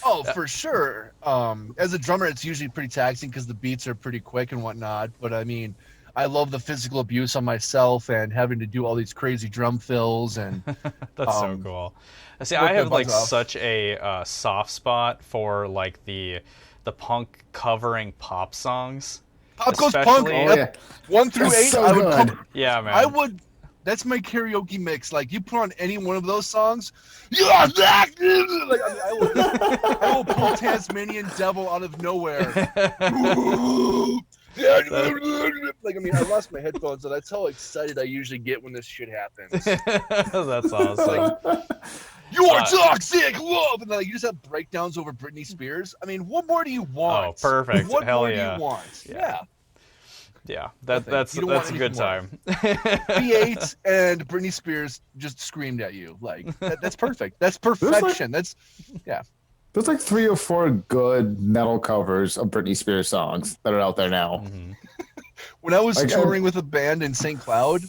Oh, for sure. As a drummer, it's usually pretty taxing because the beats are pretty quick and whatnot. But, I mean, I love the physical abuse on myself and having to do all these crazy drum fills. And that's so cool. See, I have, like, such a soft spot for, like, the punk covering pop songs. Pop Goes Punk, 1 through 8. So I would cover, yeah, man. I would. That's my karaoke mix. Like, you put on any one of those songs, you're that. Like, I will pull Tasmanian Devil out of nowhere. Like, I mean, I lost my headphones, so that's how excited I usually get when this shit happens. That's awesome. Like, you are toxic love, and then, like, you just have breakdowns over Britney Spears. I mean, what more do you want? Oh, perfect. What Hell more yeah. do you want? Yeah, that's a good time. V8 and Britney Spears just screamed at you. Like, that's perfect. That's perfection. There's like 3 or 4 good metal covers of Britney Spears songs that are out there now. Mm-hmm. When I was touring with a band in St. Cloud,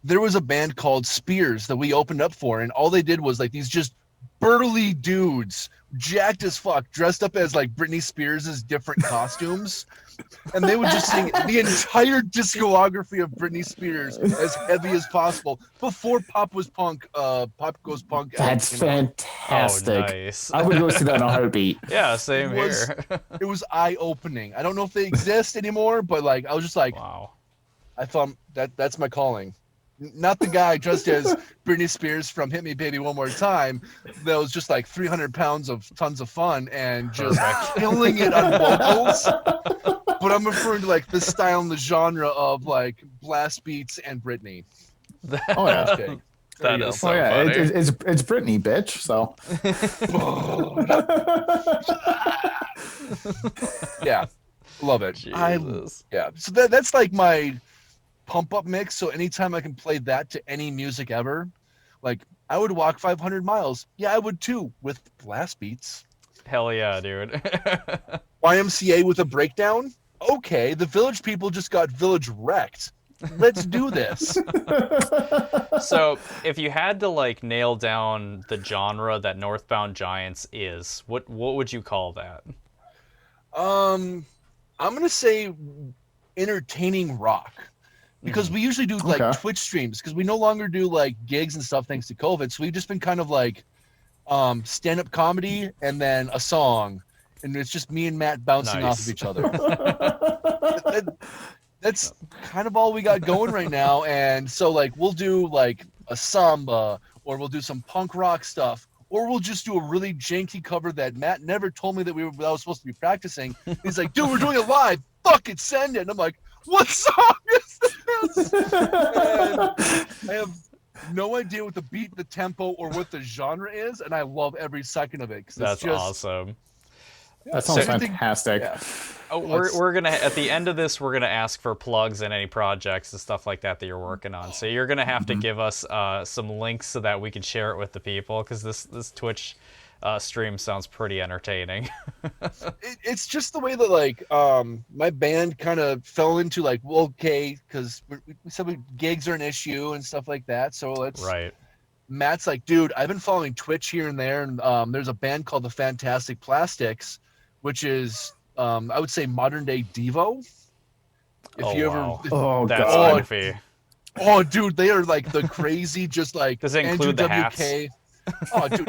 there was a band called Spears that we opened up for, and all they did was like these just burly dudes, jacked as fuck, dressed up as like Britney Spears' different costumes, and they would just sing the entire discography of Britney Spears as heavy as possible before pop was punk. Pop Goes Punk. That's fantastic. Oh, nice. I would go see that in a heartbeat. Yeah, same here. It was eye-opening. I don't know if they exist anymore, but like I was just like, wow. I thought that's my calling. Not the guy dressed as Britney Spears from Hit Me Baby One More Time that was just like 300 pounds of tons of fun and just killing it on vocals. But I'm referring to like the style and the genre of like blast beats and Britney. Oh yeah. Okay. That is so funny. funny. It's Britney, bitch. So. Yeah, love it. Jesus. So that's like my pump up mix. So anytime I can play that to any music ever, like I would walk 500 miles. Yeah, I would too with blast beats. Hell yeah, dude. YMCA with a breakdown? Okay, the village people just got village wrecked. Let's do this. So, if you had to like nail down the genre that Northbound Giants is, what would you call that? I'm gonna say entertaining rock. Because we usually do like Twitch streams because we no longer do like gigs and stuff thanks to COVID. So we've just been kind of like stand-up comedy and then a song, and it's just me and Matt bouncing off of each other. That's kind of all we got going right now. And so like we'll do like a samba, or we'll do some punk rock stuff, or we'll just do a really janky cover that Matt never told me that I was supposed to be practicing. He's like, dude, we're doing it live. Fuck it, send it. And I'm like, what song is this? And I have no idea what the beat, the tempo, or what the genre is, and I love every second of it. That's just awesome. That sounds fantastic. Yeah. Oh, we're gonna at the end of this, we're gonna ask for plugs and any projects and stuff like that you're working on. So you're gonna have to give us some links so that we can share it with the people, because this Twitch stream sounds pretty entertaining. It's just the way that like my band kind of fell into like, well, okay, because we said gigs are an issue and stuff like that, so let's Matt's like, dude, I've been following Twitch here and there, and there's a band called the Fantastic Plastics, which is I would say modern day Devo. That's goofy. Oh, dude, they are like the crazy, just like does it include the hats? Oh, dude,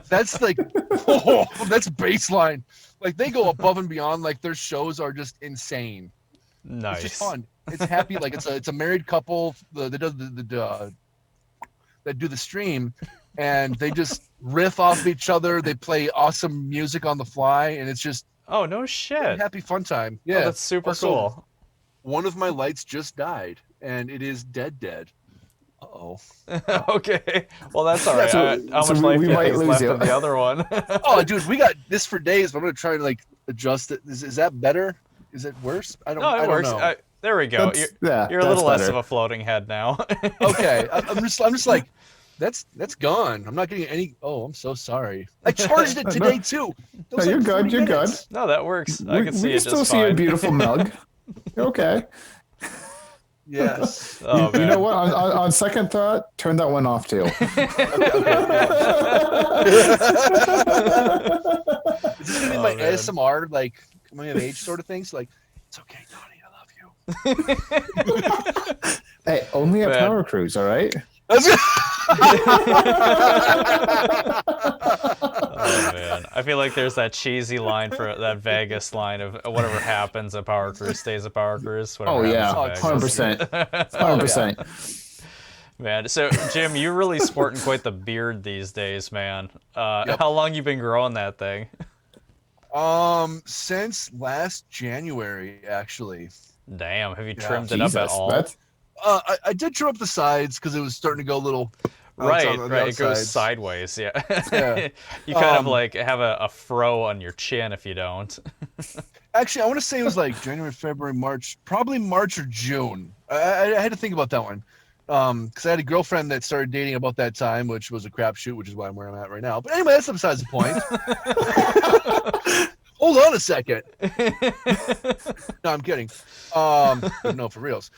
that's like, that's baseline. Like they go above and beyond. Like their shows are just insane. Nice. It's just fun. It's happy. Like it's a married couple that do the stream, and they just riff off of each other. They play awesome music on the fly, and it's just no shit. Happy fun time. Yeah, that's super cool. One of my lights just died, and it is dead. Uh-oh. Okay. Well, that's all right. How much life is left of the other one? Oh, dude, we got this for days. But I'm gonna try to like adjust it. Is that better? Is it worse? I don't works. know. There we go. You're a little less of a floating head now. Okay. I'm just like, that's gone. I'm not getting any. Oh, I'm so sorry. I charged it today too. No, you're good. You're good. No, that works. I can see it just fine. We can still see your beautiful mug. Okay. Yes. You know what? On second thought, turn that one off too. Okay. Is this gonna be my ASMR like coming of age sort of things? Like, it's okay, Donnie, I love you. Hey, only at Powercruise, all right? Oh man, I feel like there's that cheesy line for that Vegas line of whatever happens at Powercruise stays at Powercruise. Oh yeah, 100%, 100%. Man, so Jim, you're really sporting quite the beard these days, man. How long you been growing that thing? Since last January, actually. Damn, have you trimmed it up at all? I did trim up the sides because it was starting to go a little. Right. It goes sideways. Yeah. You kind of like have a fro on your chin if you don't. Actually, I want to say it was like January, February, March, probably March or June. I had to think about that one because I had a girlfriend that started dating about that time, which was a crapshoot, which is why I'm where I'm at right now. But anyway, that's besides the point. Hold on a second. No, I'm kidding. No, for reals.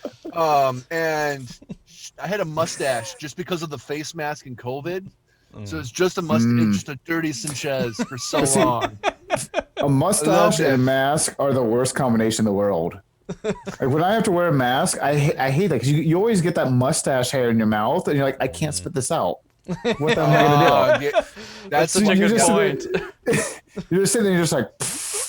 And I had a mustache just because of the face mask and COVID. So it's just a mustache, just a dirty Sanchez for so long. A mustache and mask are the worst combination in the world. Like when I have to wear a mask, I hate that because you always get that mustache hair in your mouth, and you're like, I can't spit this out. What the hell am I gonna do? Yeah, that's such a good point. You're just sitting there, you're just like,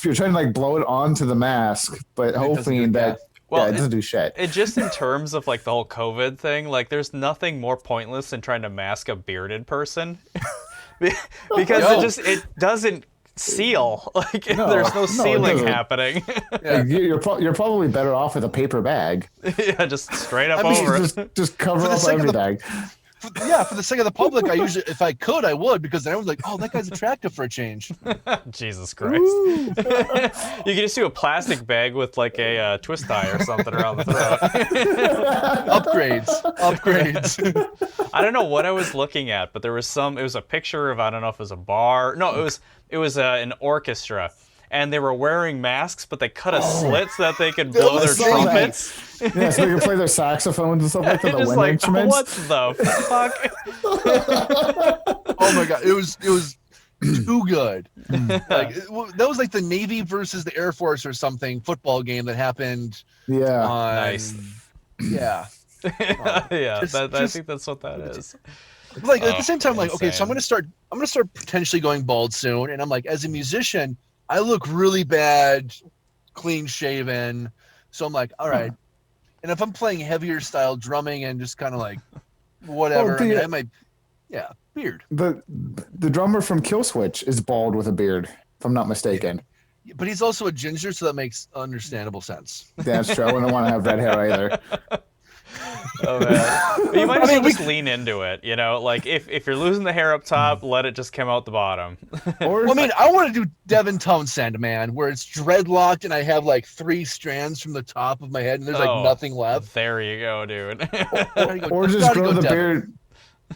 you're trying to like blow it onto the mask, but hopefully that. Well, it doesn't do shit. It just in terms of like the whole COVID thing, like there's nothing more pointless than trying to mask a bearded person because it doesn't seal. Like there's no sealing happening. Yeah. You're probably better off with a paper bag. Yeah, just straight up over it. Just cover up every bag. for the sake of the public, I usually, if I could, I would, because then everyone's like, oh, that guy's attractive for a change. Jesus Christ. You can just do a plastic bag with like a twist tie or something around the throat. Upgrades. I don't know what I was looking at, but it was a picture of, I don't know if it was a bar. No, it was an orchestra. And they were wearing masks, but they cut a slit so that they could blow their trumpets. Yeah, so they can play their saxophones and stuff like that, the wind instruments. What the fuck? Oh my god, it was too good. That was like the Navy versus the Air Force or something football game that happened. Yeah, nice. Yeah, yeah. I think that's what that is. Like at the same time, like, okay, so insane. I'm gonna start potentially going bald soon, and I'm like, as a musician, I look really bad, clean shaven. So I'm like, all right. And if I'm playing heavier style drumming and just kind of like whatever, I might, beard. The drummer from Killswitch is bald with a beard, if I'm not mistaken. But he's also a ginger, so that makes understandable sense. That's true. I wouldn't want to have red hair either. Oh man, but you might as well just lean into it, you know. Like if you're losing the hair up top, let it just come out the bottom. Well, I mean, I want to do Devin Townsend, man, where it's dreadlocked and I have like 3 strands from the top of my head and there's like nothing left. There you go, dude. Or just grow the beard.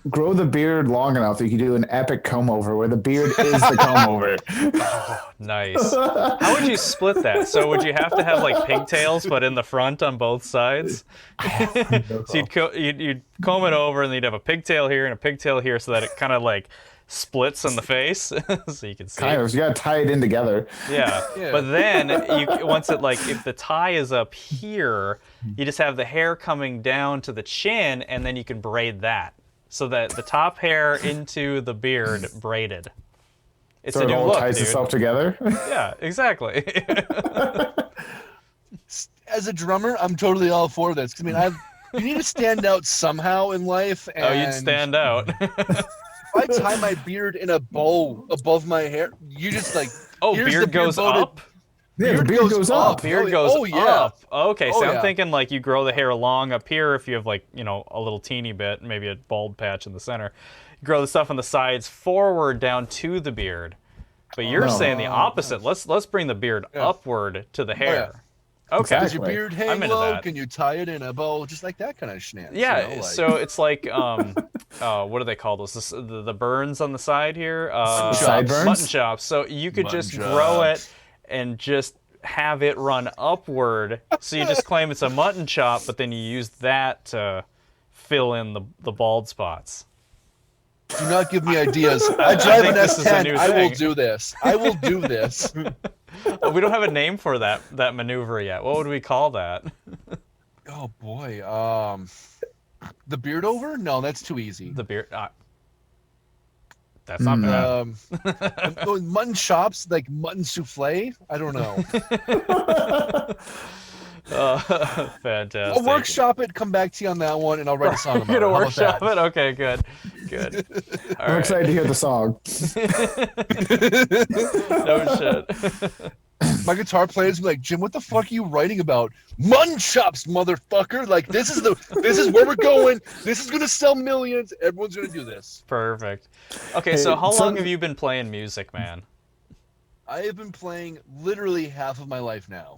Grow the beard long enough that you can do an epic comb over where the beard is the comb over. Oh, nice. How would you split that? So would you have to have like pigtails but in the front on both sides? So you'd comb it over and then you'd have a pigtail here and a pigtail here so that it kind of like splits in the face so you can see. Kind of. You gotta tie it in together. Yeah. But then once it like if the tie is up here, you just have the hair coming down to the chin and then you can braid that. So that the top hair into the beard braided. It's so a new it all look, ties dude. itself together. Yeah, exactly. As a drummer, I'm totally all for this. I mean, you need to stand out somehow in life. And you'd stand out. If I tie my beard in a bow above my hair, you just like beard goes up. Yeah, the beard goes up. Beard goes up. Okay, so I'm yeah. thinking like you grow the hair long up here if you have like, you know, a little teeny bit, maybe a bald patch in the center. You grow the stuff on the sides forward down to the beard. But you're saying the opposite. Let's bring the beard upward to the hair. Okay. Does your beard hang I'm into low? that. Can you tie it in a bow? Just like that kind of shenanigans. Yeah, you know, so it's like what do they call those? The burns on the side here? Sideburns? Mutton chops. So you could just grow it and just have it run upward. So you just claim it's a mutton chop, but then you use that to fill in the bald spots. Do not give me ideas. I drive an this is a S10. new I will thing. do this. I will do this. We don't have a name for that maneuver yet. What would we call that? Oh boy. The beard over? No, that's too easy. The beard. That's not bad. I'm going mutton chops, like mutton souffle. I don't know. Fantastic. I'll workshop it. Come back to you on that one, and I'll write a song about You're it. gonna How about workshop that? it? Okay, good. All I'm right. excited to hear the song. No shit. My guitar players be like, Jim, what the fuck are you writing about? Mutton chops, motherfucker! Like this is where we're going. This is gonna sell millions. Everyone's gonna do this. Perfect. Okay, so how long have you been playing music, man? I have been playing literally half of my life now.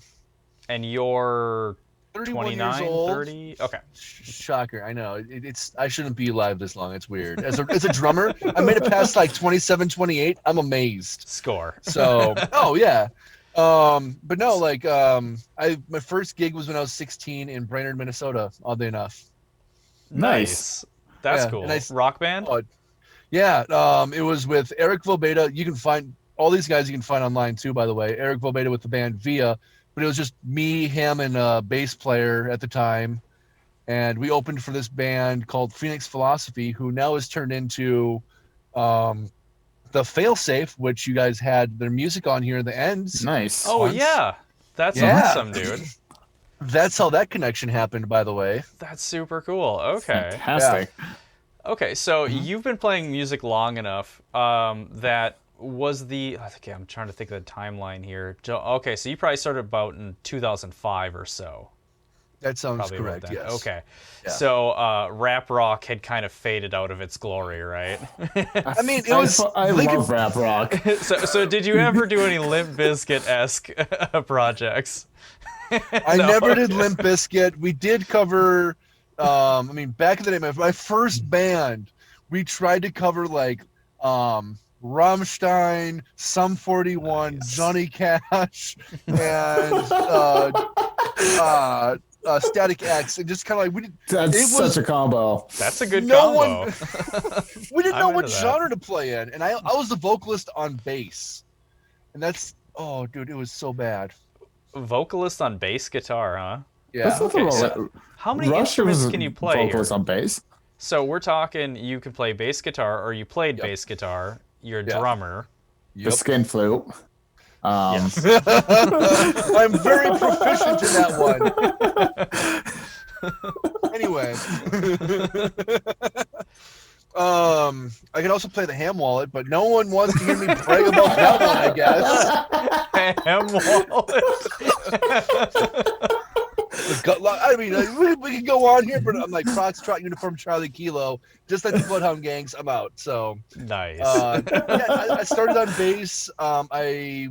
And you're 31 years 29, old. 30? Okay. Shocker, I know. It's I shouldn't be alive this long. It's weird. As a drummer, I made it past like 27, 28. I'm amazed. Score. So, oh yeah. But no, like my first gig was when I was 16 in Brainerd, Minnesota, oddly enough. Nice. That's Yeah, cool. and Rock band? Oh, yeah, it was with Eric Vobeta. You can find all these guys you can find online too, by the way. Eric Vobeta with the band Via, but it was just me, him, and a bass player at the time. And we opened for this band called Phoenix Philosophy, who now has turned into the Failsafe, which you guys had their music on here in the ends. Nice. Oh, yeah. That's Yeah. awesome, dude. That's how that connection happened, by the way. That's super cool. Okay. Fantastic. Okay, so you've been playing music long enough that was okay, I'm trying to think of the timeline here. Okay, so you probably started about in 2005 or so. That sounds Probably about correct. then. Yes. Okay. Yeah. So rap rock had kind of faded out of its glory, right? I mean, it was. I Linkin- love rap rock. So did you ever do any Limp Bizkit-esque projects? I No, never did okay. Limp Bizkit. We did cover. I mean, back in the day, my first band, we tried to cover like Rammstein, Sum 41, Nice. Johnny Cash, and Static X, and just kind of like we did. That's It was such a combo. That's a good no combo. one. We didn't I'm know into what that. genre to play in, and I was the vocalist on bass, and that's dude, it was so bad. Vocalist on bass guitar, huh? Yeah. That's nothing Okay, wrong so with how many Rush instruments was can you play here? vocalist on bass. So we're talking you can play bass guitar, or you played Yep. bass guitar, you're a Yeah. drummer. The skin flute. Yes. I'm very proficient in that one. Anyway. I can also play the ham wallet, but no one wants to hear me brag about that one, I guess. Ham wallet. The gut lock. I mean, we can go on here, but I'm like Foxtrot Uniform Charlie Kilo, just like the Bloodhound Gangs. I'm out. So Nice. I started on bass. I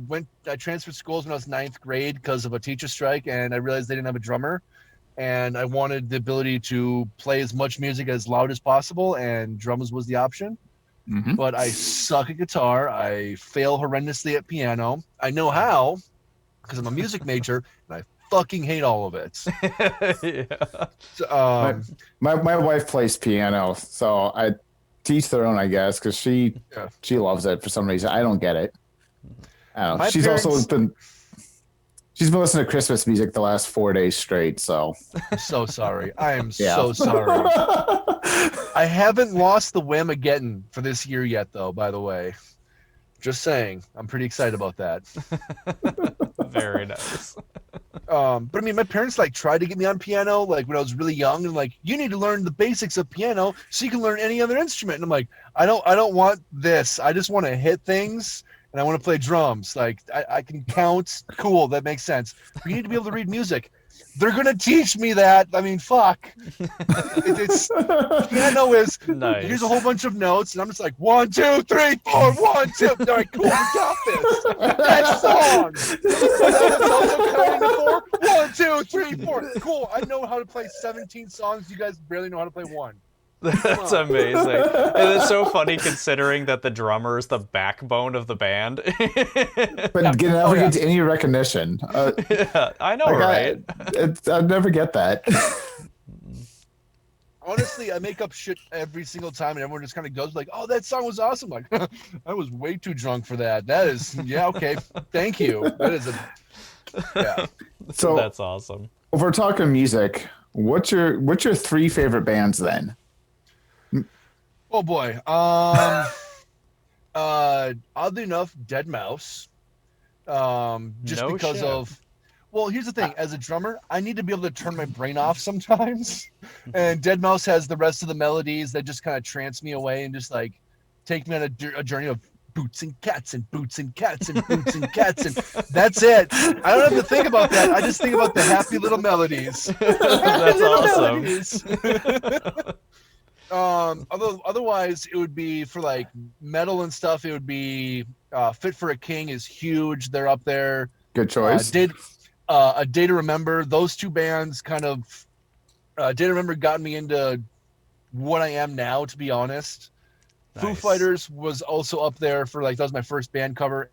transferred schools when I was 9th grade because of a teacher strike, and I realized they didn't have a drummer, and I wanted the ability to play as much music as loud as possible, and drums was the option. Mhm. But I suck at guitar. I fail horrendously at piano. I know how because I'm a music major, and I fucking hate all of it. Yeah. So, My wife plays piano, so I teach their own, I guess, because she loves it for some reason. I don't get it. I don't know. My She's parents- also been listening to Christmas music the last 4 days straight. So I'm so sorry. I am yeah. so sorry. I haven't lost the whim again for this year yet, though, by the way. Just saying. I'm pretty excited about that. Very nice. But I mean, my parents like tried to get me on piano like when I was really young, and like, you need to learn the basics of piano so you can learn any other instrument. And I'm like, I don't want this. I just want to hit things, and I want to play drums. Like I can count. Cool, that makes sense. But you need to be able to read music. They're gonna teach me that. I mean, fuck. It's piano is Nice. here's a whole bunch of notes, and I'm just like 1, 2, 3, 4, 1, 2. All right, cool, we got this. Next song. It's also counting to 4. 1, 2, 3, 4. Cool. I know how to play 17 songs. You guys barely know how to play one. That's amazing. And it's so funny considering that the drummer is the backbone of the band. but never get any recognition. Yeah, I know, Like, right? I never get that. Honestly, I make up shit every single time, and everyone just kind of goes like, "Oh, that song was awesome!" Like, I was way too drunk for that. That is, yeah, okay, thank you. That is a, yeah. So That's awesome. if we're talking music, what's your 3 favorite bands then? Oh boy. Oddly enough, Dead Mouse. Just No because shit. of. Well, here's the thing. As a drummer, I need to be able to turn my brain off sometimes, and Dead Mouse has the rest of the melodies that just kind of trance me away and just like take me on a journey of boots and cats and boots and cats and boots and cats, and that's it. I don't have to think about that. I just think about the happy little melodies. That's awesome. Melodies. Otherwise it would be for like metal and stuff. It would be Fit for a King is huge. They're up there. Good choice. A Day to Remember. Those two bands kind of Day to Remember got me into what I am now, to be honest. Foo Nice. Fighters was also up there for like, that was my first band cover.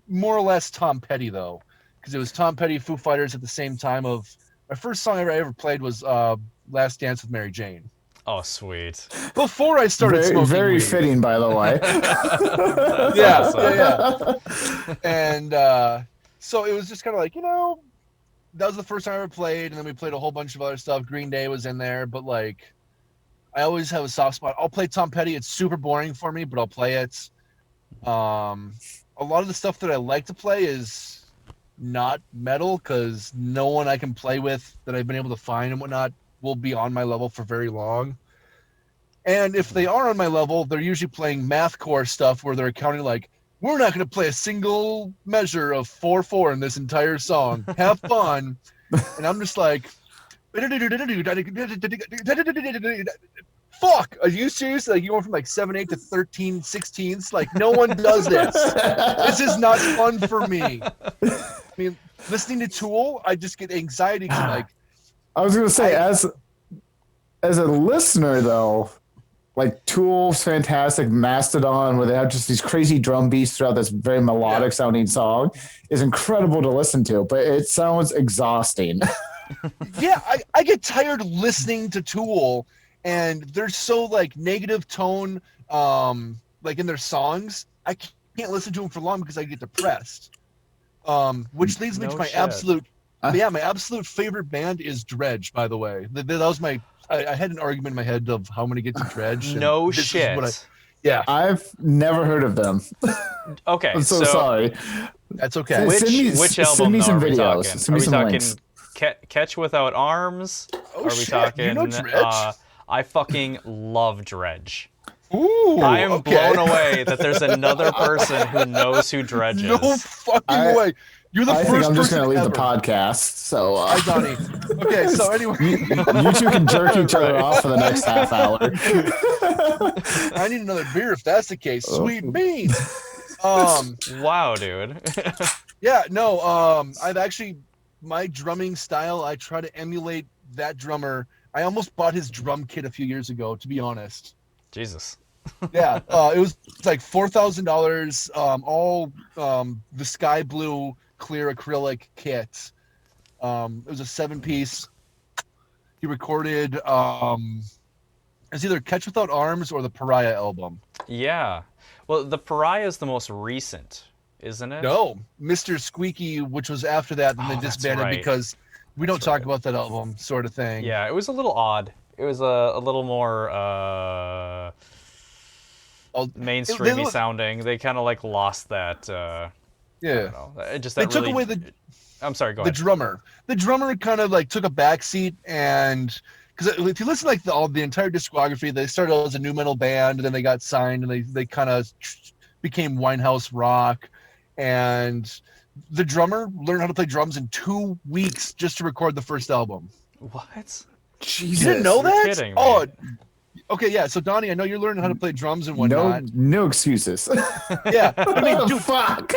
More or less Tom Petty though, because it was Tom Petty, Foo Fighters at the same time. Of my first song I ever played was Last Dance with Mary Jane. Oh, sweet. Before I started smoking very weed. fitting, by the way. That's Yeah, awesome. yeah. And so it was just kind of like, that was the first time I ever played, and then we played a whole bunch of other stuff. Green Day was in there, but like, I always have a soft spot. I'll play Tom Petty. It's super boring for me, but I'll play it. A lot of the stuff that I like to play is not metal, because no one I can play with that I've been able to find and whatnot will be on my level for very long. And if they are on my level, they're usually playing mathcore stuff where they're counting like, we're not going to play a single measure of 4/4 in this entire song. Have fun. And I'm just like, Fuck, are you serious? Like, you went from like 7/8 to 13/16? Like, no one does this. This is not fun for me. I mean, listening to Tool, I just get anxiety. Like, I was gonna say, as a listener though, like Tool's fantastic, Mastodon, where they have just these crazy drum beats throughout this very melodic sounding song, is incredible to listen to, but it sounds exhausting. Yeah, I get tired listening to Tool, and they're so like negative tone, like in their songs. I can't listen to them for long because I get depressed. Which leads me to my absolute, my absolute favorite band is Dredge. By the way, that was my. I had an argument in my head of how I'm gonna get to Dredge. No shit. I've never heard of them. Okay, I'm so sorry. That's okay. Which album? Send me some are we videos. talking? Send me some links. Catch Without Arms? Oh, are we shit. talking? You know Dredge? I fucking love Dredge. Ooh, I am blown away that there's another person who knows who Dredge is. No fucking way. You're the I first think I'm just person going to leave ever. the podcast. So, Hi, Donnie. Okay, so anyway. you two can jerk each other off for the next half hour. I need another beer if that's the case. Sweet beans. Wow, dude. Yeah, no, I've actually, my drumming style, I try to emulate that drummer. I almost bought his drum kit a few years ago, to be honest. Jesus. Yeah, it was like $4,000, all the sky blue clear acrylic kit. It was a 7-piece. He recorded it's either Catch Without Arms or the Pariah album. Yeah. Well, the Pariah is the most recent, isn't it? No, Mr. Squeaky, which was after that, and they disbanded because we don't talk about that album, sort of thing. Yeah, it was a little odd. It was a little more mainstreamy sounding. They kind of like lost that. Yeah. Just they that took really, away the. I'm sorry. Go the ahead. drummer. The drummer kind of like took a backseat, and because if you listen like the entire discography, they started as a new metal band, and then they got signed, and they kind of became Winehouse rock, and the drummer learned how to play drums in 2 weeks just to record the first album. What? Jesus. You didn't know that? You're kidding me. Oh, okay, yeah. So Donnie, I know you're learning how to play drums and whatnot. No excuses. Yeah, I mean, dude, fuck.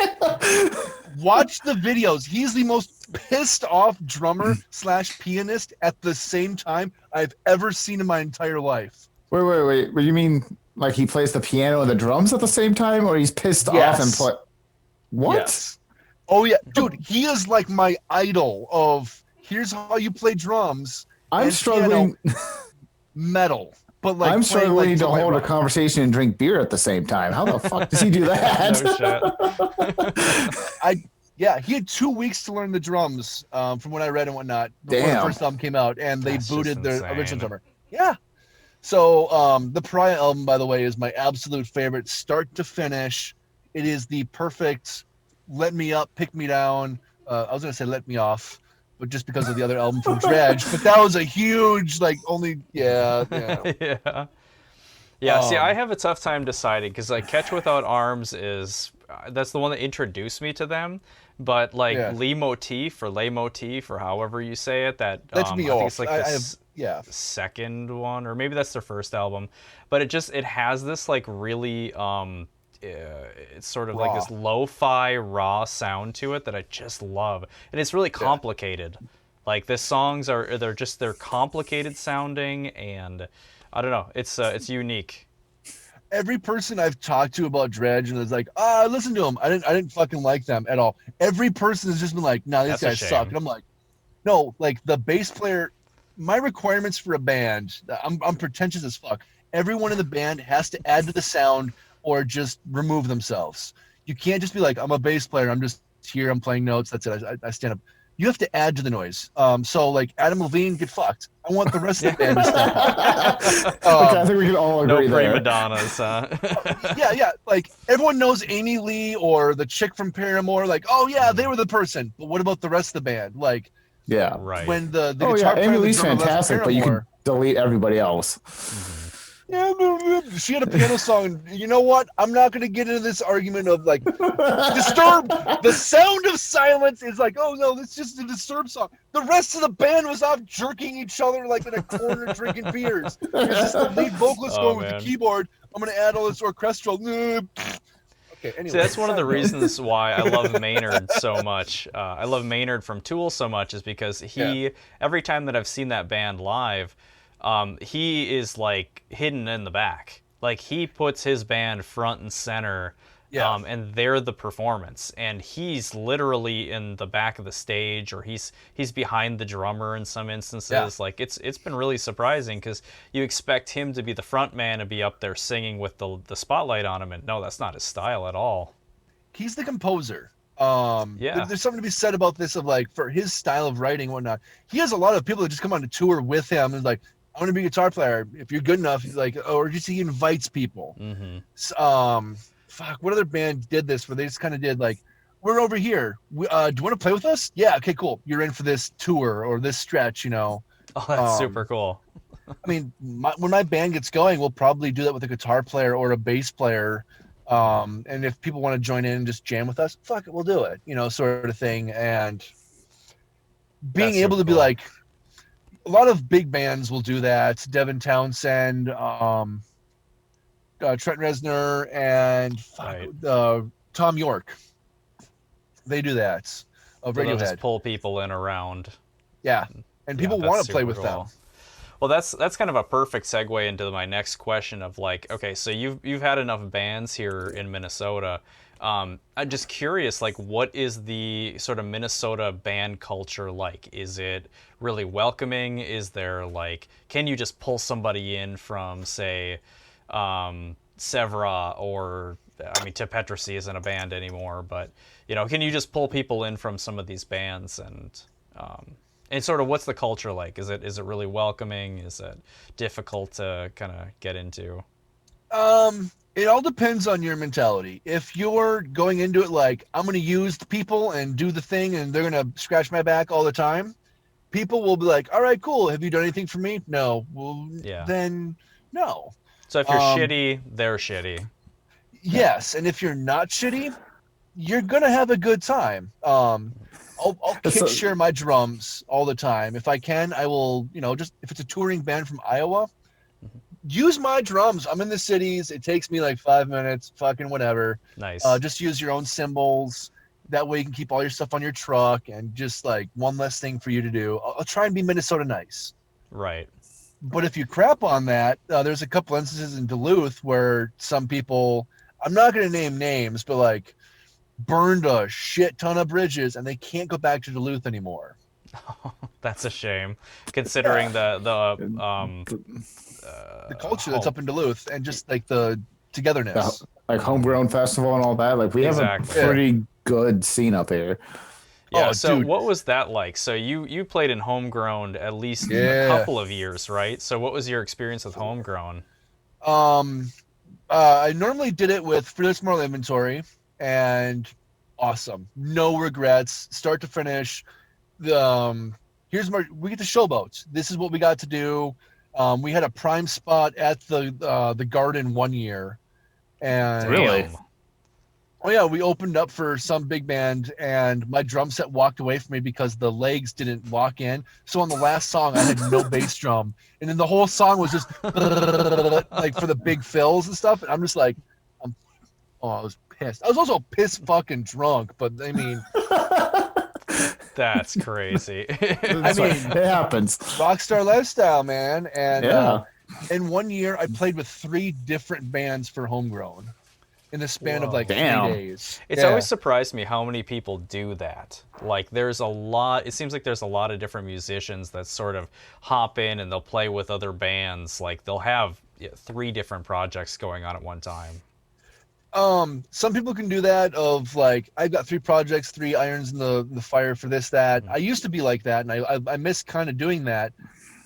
watch the videos. He's the most pissed off drummer / pianist at the same time I've ever seen in my entire life. Wait. What do you mean? Like he plays the piano and the drums at the same time, or he's pissed off and play? What? Yes. Oh yeah, dude. He is like my idol. Of here's how you play drums. I'm struggling. Piano, metal. But like I'm struggling like to hold a conversation and drink beer at the same time. How the fuck does he do that? No shit. He had 2 weeks to learn the drums, from what I read and whatnot, before the first album came out, and they booted their original drummer. Yeah. So the Pariah album, by the way, is my absolute favorite, start to finish. It is the perfect let me up, pick me down. I was gonna say let me off, but just because of the other album from Dredge. But that was a huge, like, only, yeah. Yeah, see, I have a tough time deciding, because, like, Catch Without Arms is, that's the one that introduced me to them, but, like, Leitmotif, or however you say it, that, that's me I think off. it's, like, the second one, or maybe that's their first album, but it has this, like, really, it's sort of raw. Like this lo-fi raw sound to it that I just love, and it's really complicated. Like the songs they're complicated sounding, and I don't know, it's unique. Every person I've talked to about Dredge and is like, I listened to them. I didn't fucking like them at all. Every person has just been like, nah, these guys suck. And I'm like, no, like the bass player. My requirements for a band, I'm pretentious as fuck. Everyone in the band has to add to the sound or just remove themselves. You can't just be like, I'm a bass player, I'm just here, I'm playing notes, that's it, I stand up. You have to add to the noise. So like Adam Levine, get fucked. I want the rest of the band to step up. Okay, I think we can all agree no there. prima donnas, huh? Yeah. Like everyone knows Amy Lee or the chick from Paramore. Like, oh yeah, they were the person. But what about the rest of the band? Like, yeah, right. When the guitar player, Amy Lee's fantastic, but you can delete everybody else. Yeah, she had a piano song. You know what? I'm not going to get into this argument of like Disturbed. The Sound of Silence is like, oh no, it's just a Disturbed song. The rest of the band was off jerking each other like in a corner drinking beers. It's just the lead vocalist going with the keyboard. I'm going to add all this orchestral. Okay, anyway. See, that's one of the reasons why I love Maynard so much. I love Maynard from Tool so much is because every time that I've seen that band live, he is like hidden in the back. Like he puts his band front and center, and they're the performance. And he's literally in the back of the stage, or he's behind the drummer in some instances. Yeah. Like it's been really surprising because you expect him to be the front man and be up there singing with the spotlight on him, and no, that's not his style at all. He's the composer. There's something to be said about this of like for his style of writing and whatnot. He has a lot of people that just come on to tour with him and like, I want to be a guitar player. If you're good enough, he's like, or just he invites people. Mm-hmm. What other band did this where they just kind of did like, we're over here. Do you want to play with us? Yeah, okay, cool. You're in for this tour or this stretch, you know. Oh, that's super cool. I mean, when my band gets going, we'll probably do that with a guitar player or a bass player. And if people want to join in and just jam with us, fuck it, we'll do it, you know, sort of thing. And being able to be like, a lot of big bands will do that. Devin Townsend, Trent Reznor, and Tom York. They do that. They'll just pull people in around. Yeah, and people want to play with them. Well, that's kind of a perfect segue into my next question of like, okay, so you've had enough bands here in Minnesota. I'm just curious, like, what is the sort of Minnesota band culture like? Is it really welcoming? Is there like, can you just pull somebody in from, say, Sevra or, I mean, Tip Petrosy isn't a band anymore, but, you know, can you just pull people in from some of these bands and sort of what's the culture like? Is it really welcoming? Is it difficult to kind of get into? It all depends on your mentality. If you're going into it like, I'm going to use the people and do the thing and they're going to scratch my back all the time, people will be like, all right, cool. Have you done anything for me? No. Well, then no. So if you're shitty, they're shitty. Yes. And if you're not shitty, you're going to have a good time. I'll kick share my drums all the time. If I can, I will, you know, just if it's a touring band from Iowa, use my drums. I'm in the cities. It takes me like 5 minutes, fucking whatever. Nice. Just use your own cymbals. That way you can keep all your stuff on your truck and just like one less thing for you to do. I'll try and be Minnesota nice. Right. But if you crap on that, there's a couple instances in Duluth where some people, I'm not going to name names, but like burned a shit ton of bridges and they can't go back to Duluth anymore. That's a shame, considering the culture that's up in Duluth and just like the togetherness, like homegrown festival and all that. Like we have a pretty good scene up here. Yeah. So what was that like? So you played in Homegrown at least a couple of years, right? So what was your experience with Homegrown? I normally did it with Fearless Moral Inventory, and awesome, no regrets, start to finish. We get the showboats. This is what we got to do. We had a prime spot at the Garden one year, and really, oh yeah, we opened up for some big band, and my drum set walked away from me because the legs didn't lock in. So on the last song, I had no bass drum, and then the whole song was just like for the big fills and stuff. And I'm just like, I was pissed. I was also piss fucking drunk, but I mean. That's crazy. I mean, it happens. Rockstar lifestyle, man. And in 1 year, I played with 3 different bands for Homegrown in the span of like 3 days. It's always surprised me how many people do that. Like, there's a lot. It seems like there's a lot of different musicians that sort of hop in and they'll play with other bands. Like, they'll have 3 different projects going on at one time. Some people can do that of like, I've got 3 projects, 3 irons in the fire for this, that. I used to be like that, and I miss kind of doing that.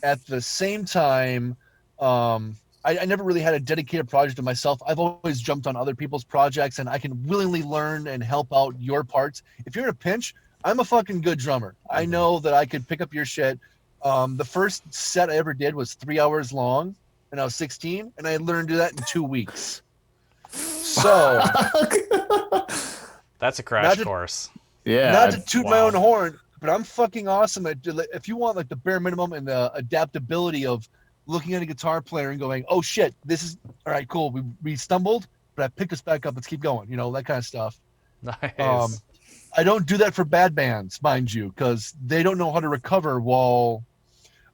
At the same time, I never really had a dedicated project to myself. I've always jumped on other people's projects, and I can willingly learn and help out your parts. If you're in a pinch, I'm a fucking good drummer. I know that I could pick up your shit. The first set I ever did was 3 hours long. and I was 16, and I learned to do that in 2 weeks. So That's a crash course. Yeah. not to toot my wow. own horn, but I'm fucking awesome at, if you want like the bare minimum and the adaptability of looking at a guitar player and going, oh shit, this is all right, cool. We stumbled, but I picked us back up. Let's keep going. You know, that kind of stuff. Nice. I don't do that for bad bands, mind you, because they don't know how to recover while,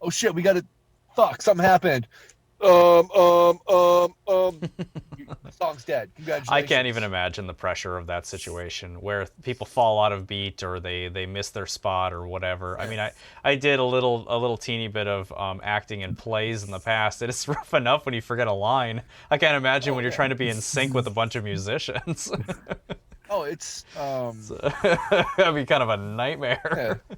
oh shit, we got to, fuck, something happened. The song's dead. Congratulations. I can't even imagine the pressure of that situation where people fall out of beat or they miss their spot or whatever. I mean, I did a little teeny bit of acting in plays in the past. And it's rough enough when you forget a line. I can't imagine when you're trying to be in sync with a bunch of musicians. Oh, it's That'd be kind of a nightmare. yeah.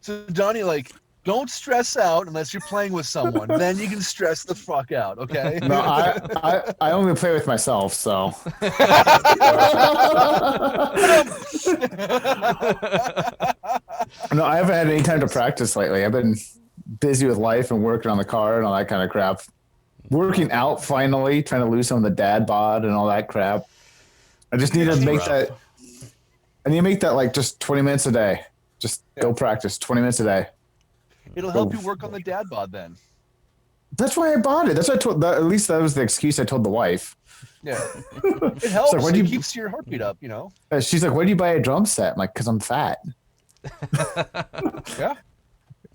So Donnie, like, don't stress out unless you're playing with someone. Then you can stress the fuck out, okay? No, I only play with myself, so. No, I haven't had any time to practice lately. I've been busy with life and working on the car and all that kind of crap. Working out finally, trying to lose some of the dad bod and all that crap. I just need to make that. I need to make that like just 20 minutes a day. Just go practice 20 minutes a day. It'll help you work on the dad bod then. That's why I bought it. That's what I told. At least that was the excuse I told the wife. Yeah, it helps. So It keeps your heartbeat up, you know. She's like, "Why do you buy a drum set?" I'm like, "Cause I'm fat." Yeah.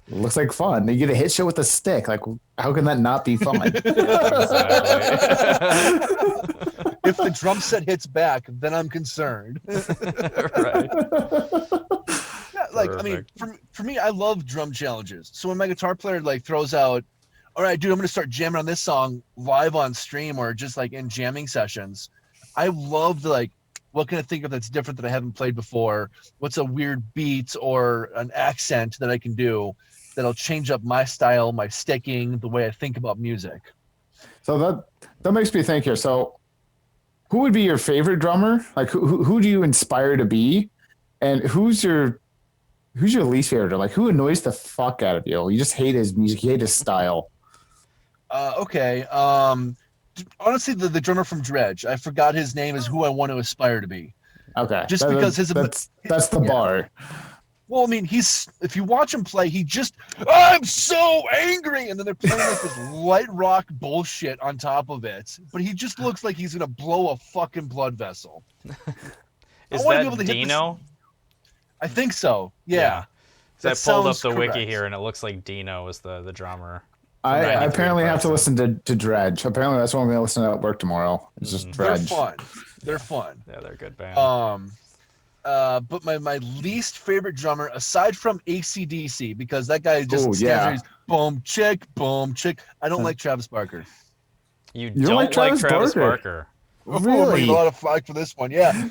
It looks like fun. You get a hit shot with a stick. Like, how can that not be fun? If the drum set hits back, then I'm concerned. Right. Yeah, like, I mean, for me, I love drum challenges. So when my guitar player like throws out, all right, dude, I'm gonna start jamming on this song live on stream or just like in jamming sessions, I love the like, what can I think of that's different that I haven't played before? What's a weird beat or an accent that I can do that'll change up my style, my sticking, the way I think about music. So that makes me think here. So, who would be your favorite drummer? Like, who do you inspire to be, and who's your least favorite? Like, who annoys the fuck out of you? You just hate his music. You hate his style. Okay. Honestly, the drummer from Dredge, I forgot his name, is who I want to aspire to be. Okay. Just because that's the bar. Well, I mean, if you watch him play, I'm so angry, and then they're playing like this light rock bullshit on top of it. But he just looks like he's gonna blow a fucking blood vessel. Is that Dino? I think so. Yeah. I pulled up the wiki here, and it looks like Dino is the drummer. I apparently have to listen to Dredge. Apparently, that's what I'm going to listen to at work tomorrow. It's just Dredge. They're fun. Yeah, they're a good band. But my least favorite drummer, aside from AC/DC, because that guy just stands there, he's boom, chick. I don't like Travis Barker. You don't like Travis Barker? Really? A lot of flack for this one, yeah.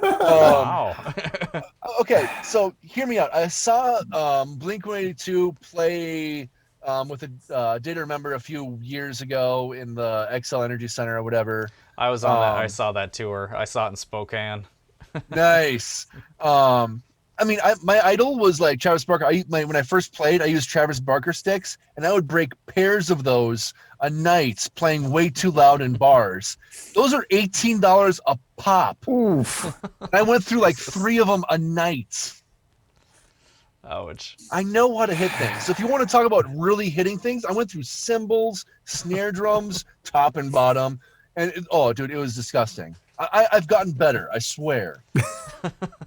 Wow. Okay, so hear me out. I saw Blink-182 play with a Day to Remember a few years ago in the XL Energy Center or whatever. I was on that. I saw that tour. I saw it in Spokane. Nice. I mean, my idol was like Travis Barker. When I first played, I used Travis Barker sticks, and I would break pairs of those a night playing way too loud in bars. Those are $18 a pop. Oof. And I went through like 3 of them a night. Ouch. I know how to hit things. So if you want to talk about really hitting things, I went through cymbals, snare drums, top and bottom, and dude, it was disgusting. I've gotten better, I swear.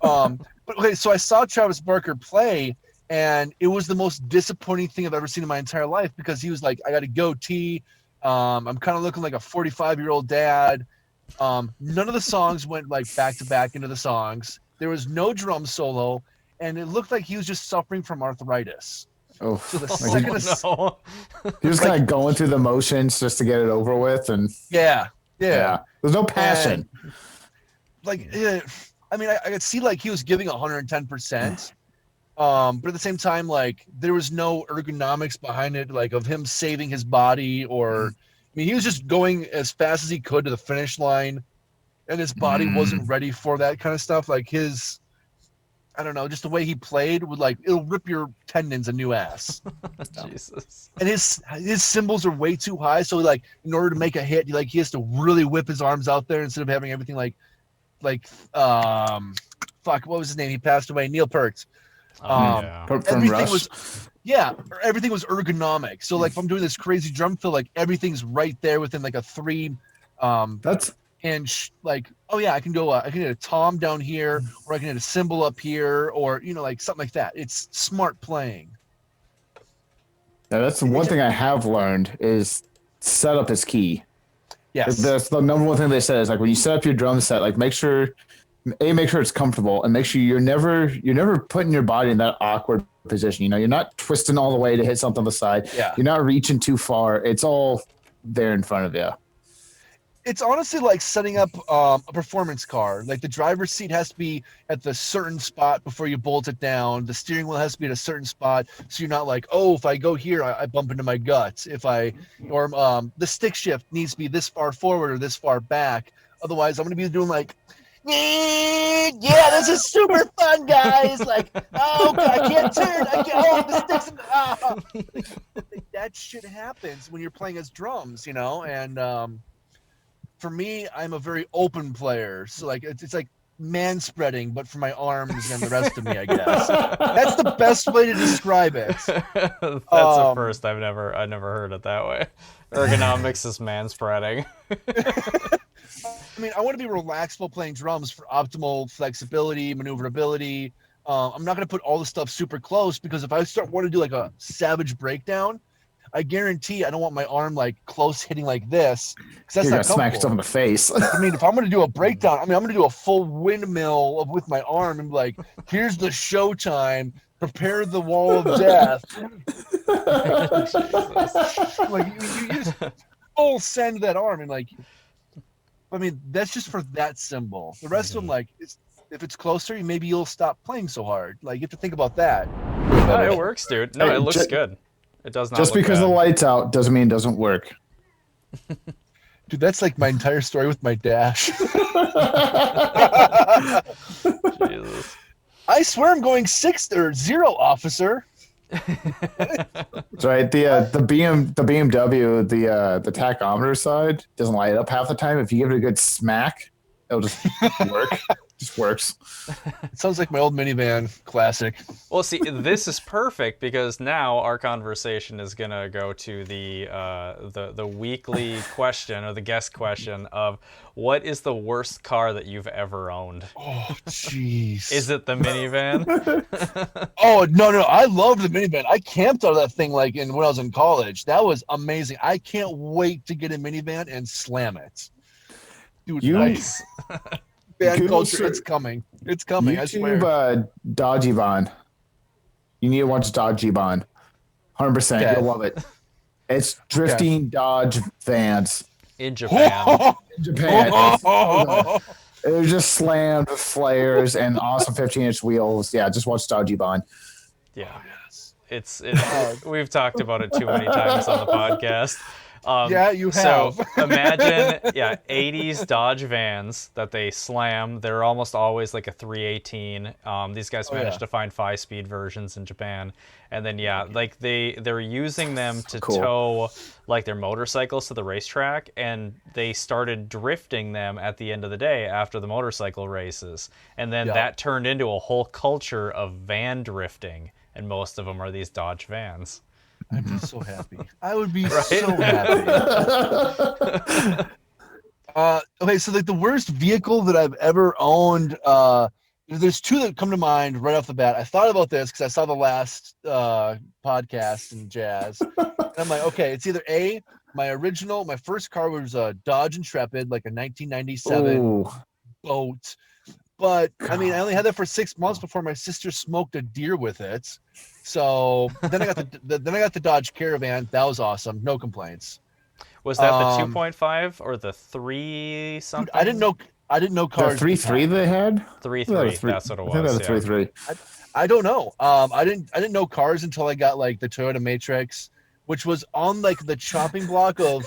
But okay, so I saw Travis Barker play, and it was the most disappointing thing I've ever seen in my entire life because he was like, I got a goatee. I'm kind of looking like a 45-year-old dad. None of the songs went like back to back into the songs. There was no drum solo, and it looked like he was just suffering from arthritis. Oh, so the second he was kind of going through the motions just to get it over with, and yeah. There's no passion. And, I mean, I could see like he was giving 110%, but at the same time, like there was no ergonomics behind it, like of him saving his body, or I mean, he was just going as fast as he could to the finish line, and his body wasn't ready for that kind of stuff. Like I don't know, just the way he played would like it'll rip your tendons a new ass. Jesus. And his cymbals are way too high, so like in order to make a hit, he has to really whip his arms out there instead of having everything fuck, what was his name? He passed away. Neil Peart. Yeah. From Everything Rush. everything was ergonomic. So like if I'm doing this crazy drum fill, like everything's right there within like a 3 That's inch, like, oh yeah, I can hit a tom down here, or I can hit a cymbal up here, or like something like that. It's smart playing. that's the one thing I have learned is setup is key. Yes. That's the number one thing they said is like when you set up your drum set, like make sure it's comfortable, and make sure you're never putting your body in that awkward position. You're not twisting all the way to hit something on the side. Yeah. You're not reaching too far. It's all there in front of you. It's honestly like setting up a performance car. Like the driver's seat has to be at the certain spot before you bolt it down. The steering wheel has to be at a certain spot, so you're not like, oh, if I go here, I bump into my guts. The stick shift needs to be this far forward or this far back. Otherwise, I'm going to be doing like, yeah, this is super fun, guys. Like, oh, God, I can't turn. The sticks. That shit happens when you're playing as drums, and for me, I'm a very open player, so like it's like man spreading, but for my arms and the rest of me, I guess. That's the best way to describe it. That's the first I've never heard it that way. Ergonomics is man spreading. I mean, I want to be relaxed while playing drums for optimal flexibility, maneuverability. I'm not going to put all the stuff super close, because if I want to do like a savage breakdown, I guarantee I don't want my arm like close hitting like this, because that's You're not gonna smack yourself in comfortable. the face. I mean, if I'm going to do a breakdown, I'm going to do a full windmill with my arm and be like, here's the showtime. Prepare the wall of death. Like you just full send that arm, and like, I mean, that's just for that symbol. The rest of them, like, if it's closer, maybe you'll stop playing so hard. Like, you have to think about that. No, it works, dude. No, it looks good. It does not. Just look because bad. the light's out doesn't mean it doesn't work. Dude, that's like my entire story with my dash. Jesus. I swear I'm going 0, officer. That's right. The BMW, the tachometer side doesn't light up half the time. If you give it a good smack, it'll just work. Just works. It sounds like my old minivan classic. Well, see, this is perfect, because now our conversation is gonna go to the weekly question, or the guest question of, what is the worst car that you've ever owned? Oh, jeez. Is it the minivan? Oh, no. I loved the minivan. I camped out of that thing when I was in college. That was amazing. I can't wait to get a minivan and slam it. Dude, Nice. Bad culture, it's coming. It's coming, I swear. YouTube Dodgy Bond. You need to watch Dodgy Bond. 100%. Okay. You'll love it. It's drifting Dodge vans. In Japan. In Japan. It was just slammed with flares and awesome 15-inch wheels. Yeah, just watch Dodgy Bond. Yeah. It's we've talked about it too many times on the podcast. Yeah, you have. So imagine, 80s Dodge vans that they slam. They're almost always like a 318. These guys managed to find 5-speed versions in Japan. And then, like they're using them to tow like their motorcycles to the racetrack. And they started drifting them at the end of the day after the motorcycle races. And then that turned into a whole culture of van drifting. And most of them are these Dodge vans. I'd be so happy. I would be so happy. Okay, so like the worst vehicle that I've ever owned, there's 2 that come to mind right off the bat. I thought about this because I saw the last podcast and jazz. And I'm like, okay, it's either A, my first car was a Dodge Intrepid, like a 1997 boat. But I mean, I only had that for 6 months before my sister smoked a deer with it. So then I got the Dodge Caravan. That was awesome. No complaints. Was that the 2.5 or the 3 something? Dude, I didn't know cars. The 3.3 they had? 3.3. That's what it was. I think that was 3.3. I don't know. I didn't know cars until I got like the Toyota Matrix, which was on like the chopping block of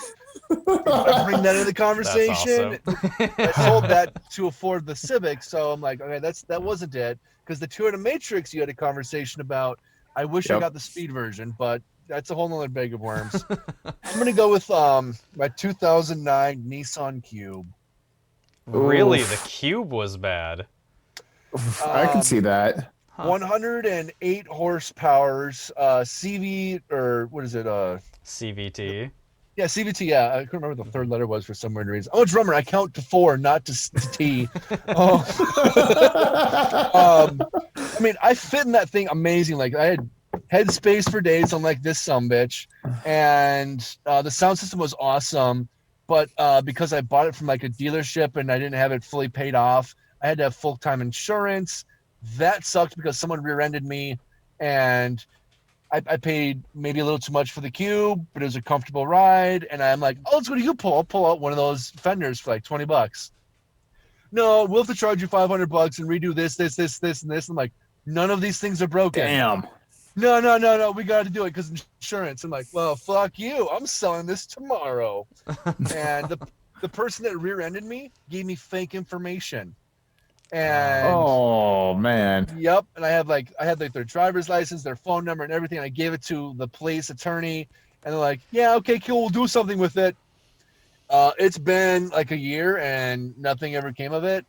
I bring that into the conversation. That's awesome. I sold that to afford the Civic, so I'm like, okay, that wasn't it. Because the Toyota Matrix you had a conversation about, I wish I got the speed version, but that's a whole nother bag of worms. I'm gonna go with my 2009 Nissan Cube. Really, Oof. the Cube was bad. I can see that. 108 horsepower, CV, or what is it? CVT. Yeah, CVT. Yeah, I couldn't remember what the third letter was for some weird reason. Oh, drummer, I count to 4, not to T. Oh. I mean, I fit in that thing amazing. Like, I had headspace for days on like this sumbitch, and the sound system was awesome. But because I bought it from like a dealership and I didn't have it fully paid off, I had to have full-time insurance. That sucked because someone rear-ended me, and I paid maybe a little too much for the Cube, but it was a comfortable ride. And I'm like, oh, let's go to U-Pull. I'll pull out one of those fenders for like $20. No, we'll have to charge you $500 and redo this, and this. I'm like, none of these things are broken. Damn. No. We got to do it because insurance. I'm like, well, fuck you. I'm selling this tomorrow. And the person that rear-ended me gave me fake information. And Oh man. yep, and I had like their driver's license, their phone number, and everything. And I gave it to the police attorney, and they're like, "Yeah, okay, cool, we'll do something with it." It's been like a year, and nothing ever came of it.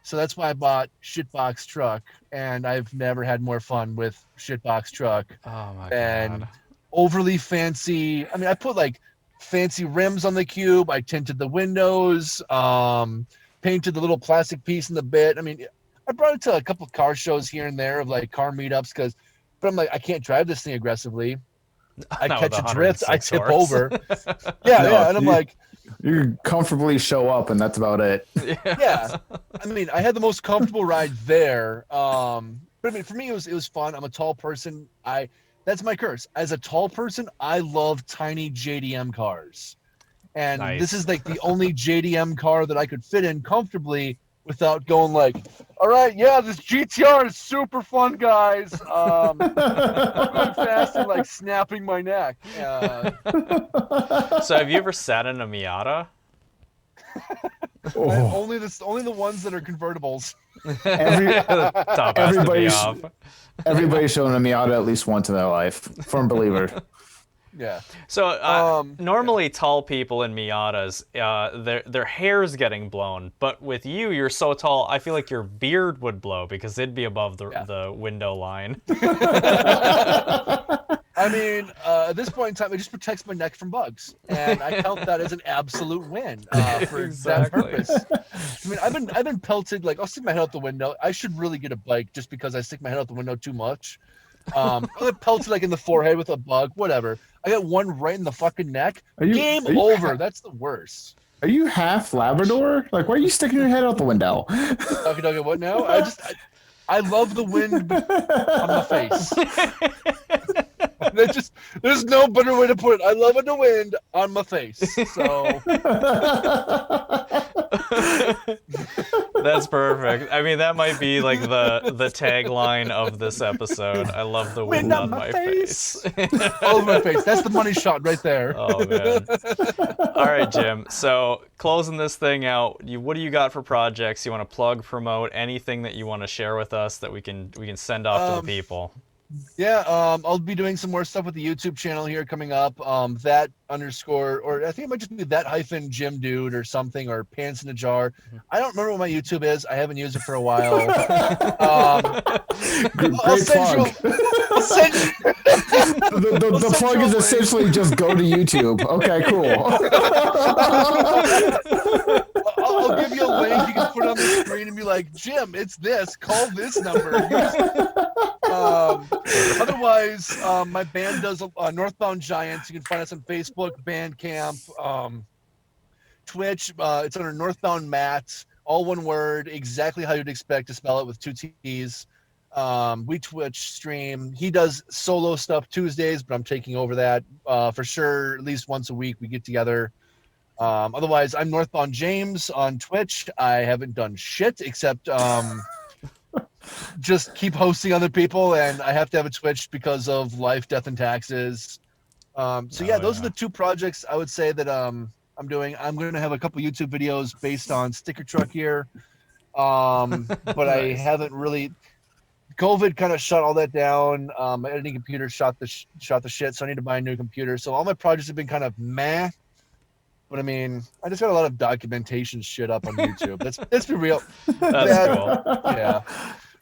So that's why I bought Shitbox Truck, and I've never had more fun with Shitbox Truck. Oh my And god. overly fancy. I mean, I put like fancy rims on the Cube. I tinted the windows. Painted the little plastic piece in the bit. I mean, I brought it to a couple of car shows here and there of like car meetups but I'm like, I can't drive this thing aggressively. I Not catch with a drift, I 106 tip horse. over. Yeah, and I'm like, You can comfortably show up, and that's about it. yeah. I mean, I had the most comfortable ride there. But I mean, for me, it was fun. I'm a tall person. That's my curse. As a tall person, I love tiny JDM cars. And Nice. this is like the only JDM car that I could fit in comfortably without going like, all right, yeah, this GTR is super fun, guys. I'm going fast and like snapping my neck. So have you ever sat in a Miata? Oh. Only the ones that are convertibles. Top has to be Everybody's- off. Everybody's shown a Miata at least once in their life. Firm believer. Yeah. So normally tall people in Miatas, their hair's getting blown, but with you, you're so tall, I feel like your beard would blow because it'd be above the window line. I mean, at this point in time, it just protects my neck from bugs, and I count that as an absolute win for that Exactly. purpose. I mean, I've been pelted. Like, I'll stick my head out the window. I should really get a bike just because I stick my head out the window too much. I get pelted like in the forehead with a bug, whatever. I got one right in the fucking neck. Game over. That's the worst. Are you half Labrador? Like, why are you sticking your head out the window? Okay, what now? I love the wind on my face. There's no better way to put it. I love the wind on my face. So That's perfect. I mean, that might be like the tagline of this episode. I love the wind on my face. all over my face. That's the money shot right there. Oh man. All right, Jim. So closing this thing out, what do you got for projects you want to plug, promote, anything that you want to share with us that we can send off to the people? Yeah, I'll be doing some more stuff with the YouTube channel here coming up. That underscore, or I think it might just be that hyphen Jim Dude or something, or Pants in a Jar. I don't remember what my YouTube is. I haven't used it for a while. I'll send you. The plug is essentially just go to YouTube. Okay, cool. I'll give you a link you can put on the screen and be like, Jim, it's this. Call this number. Otherwise, my band does Northbound Giants. You can find us on Facebook, Bandcamp, Twitch. It's under Northbound Matt, all one word, exactly how you'd expect to spell it with 2 T's. We Twitch stream. He does solo stuff Tuesdays, but I'm taking over that for sure. At least once a week we get together. Otherwise, I'm Northbound James on Twitch. I haven't done shit except just keep hosting other people, and I have to have a Twitch because of life, death, and taxes. So yeah, those are the 2 projects I would say that I'm going to have a couple YouTube videos based on sticker truck gear. But I haven't really. COVID kind of shut all that down. My editing computer shot the shit, so I need to buy a new computer. So all my projects have been kind of meh. But I mean, I just got a lot of documentation shit up on YouTube. Let's be real. That's cool. Yeah.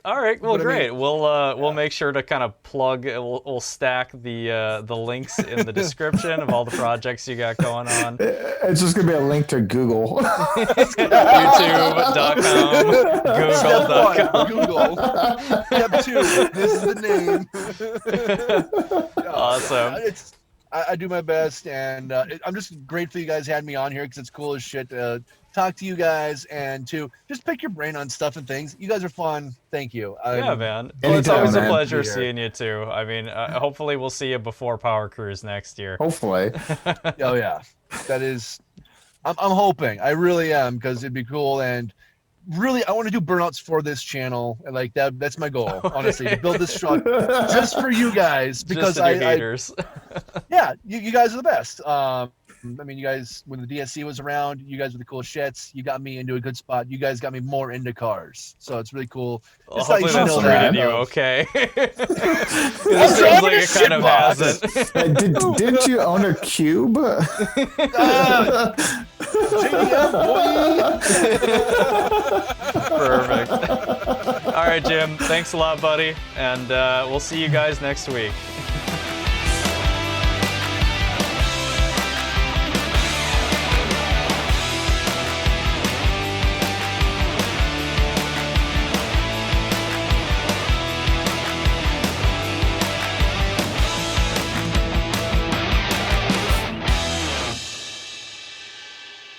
All right, well, But I great. mean, We'll make sure to kind of plug. We'll stack the links in the description of all the projects you got going on. It's just gonna be a link to Google. YouTube.com, Google.com. Google. Step 2. This is the name. Awesome. I do my best, and I'm just grateful you guys had me on here because it's cool as shit to talk to you guys and to just pick your brain on stuff and things. You guys are fun. Thank you. Yeah, man. Well, it's always a man. pleasure seeing you too. I mean, hopefully we'll see you before Powercruise next year. Hopefully. Oh yeah, that is. I'm hoping. I really am because it'd be cool and. Really, I want to do burnouts for this channel, and like that's my goal, honestly, to build this truck just for you guys because haters. Yeah, you guys are the best. I mean, you guys when the DSC was around, you guys were the cool shits. You got me into a good spot. You guys got me more into cars, so it's really cool. Well, hopefully that's treated you okay. It seems like it kind of hasn't. Didn't you own a cube? JDM, boy. Perfect. All right, Jim. Thanks a lot, buddy. And we'll see you guys next week.